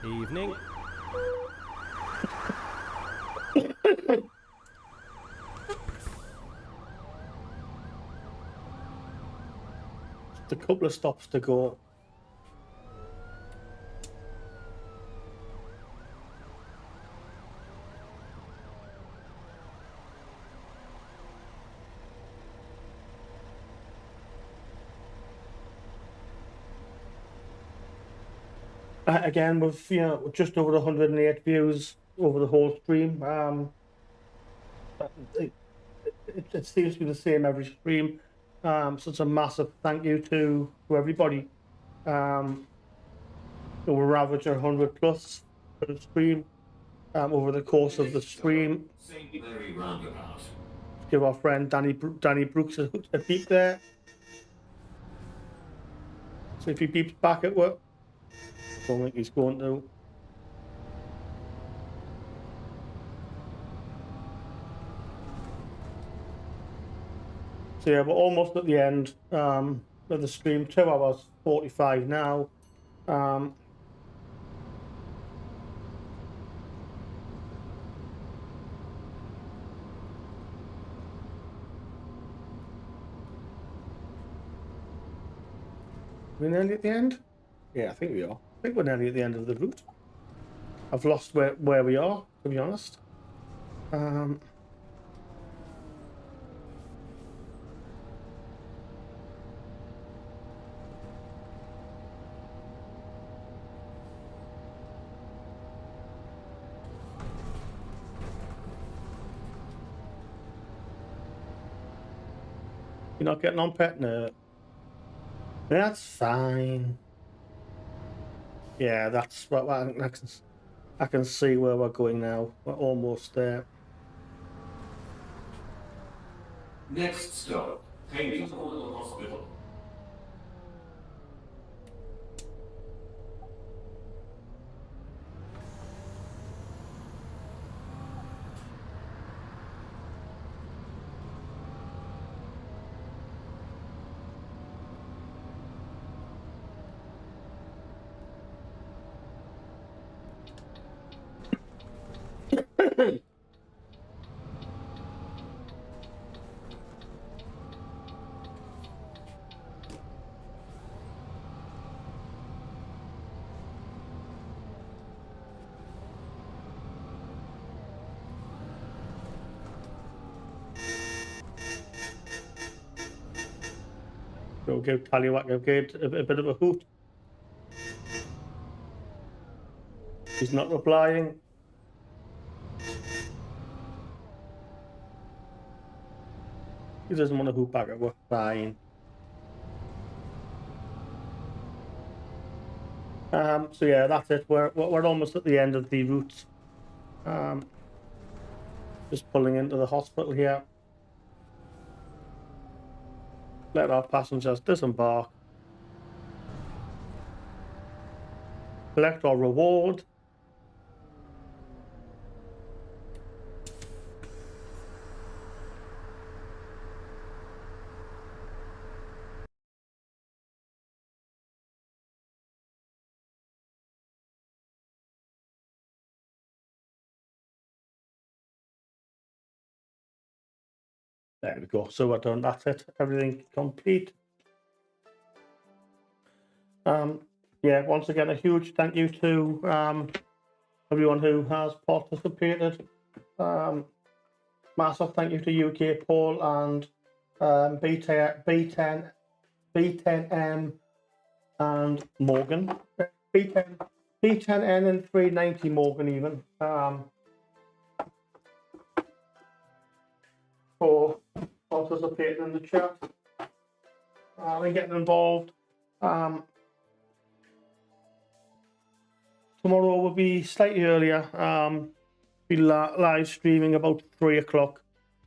Evening. Just a couple of stops to go. Again, with just over 108 views over the whole stream. It seems to be the same every stream. So it's a massive thank you to everybody. We're averaging 100 plus for the stream over the course of the stream. St. Mary Roundabout. Give our friend Danny Brooks a beep there. So if he beeps back at work, I don't think he's going to. So yeah, we're almost at the end of the stream. 2 hours 45 now. We're nearly at the end? Yeah, I think we are. I think we're nearly at the end of the route. I've lost where we are, to be honest. You're not getting on pet? No. That's fine. Yeah, that's what I can see where we're going now. We're almost there. Next stop, Haynes Royal Hospital. We'll give Tallywhack a bit of a hoot. He's not replying. He doesn't want to hoot back at us. Fine. So yeah, that's it. We're almost at the end of the route. Just pulling into the hospital here. Let our passengers disembark. Collect our reward. There we go. So we're done. That's it. Everything complete. Yeah, once again, a huge thank you to everyone who has participated. Massive thank you to UK Paul and B10M and Morgan. B10N and 390 Morgan even. For participating in the chat and getting involved. Tomorrow will be slightly earlier. Be live streaming about 3 o'clock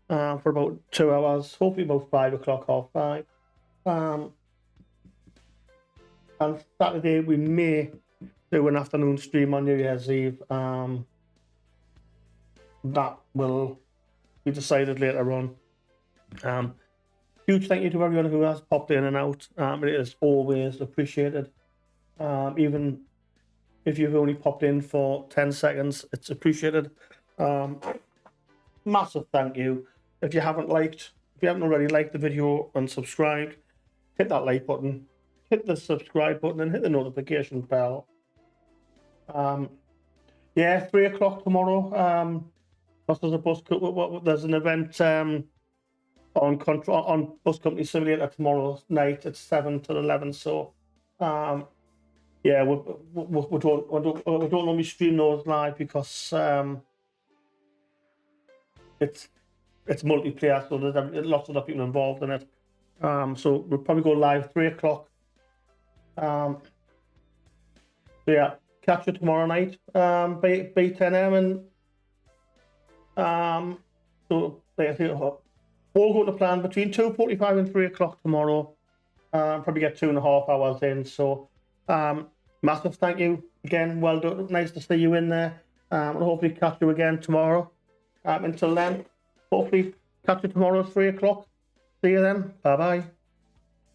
for about 2 hours, hopefully about 5 o'clock, 5:30. And Saturday we may do an afternoon stream on New Year's Eve. That will be decided later on. Huge thank you to everyone who has popped in and out. It is always appreciated. Even if you've only popped in for 10 seconds, it's appreciated. Massive thank you. If you haven't already liked the video and subscribed, hit that like button, hit the subscribe button, and hit the notification bell. Yeah, 3 o'clock tomorrow. There's an event on Bus Company Simulator tomorrow night at 7 till 11. So, yeah, we don't normally stream those live because it's multiplayer, so there's lots of other people involved in it. So we'll probably go live 3 o'clock. So yeah, catch you tomorrow night. B10M and so all going to plan between 2:45 and 3 o'clock tomorrow. Probably get 2.5 hours in. So massive thank you again. Well done. Nice to see you in there. And hopefully catch you again tomorrow. Until then, hopefully catch you tomorrow at 3 o'clock. See you then. Bye bye.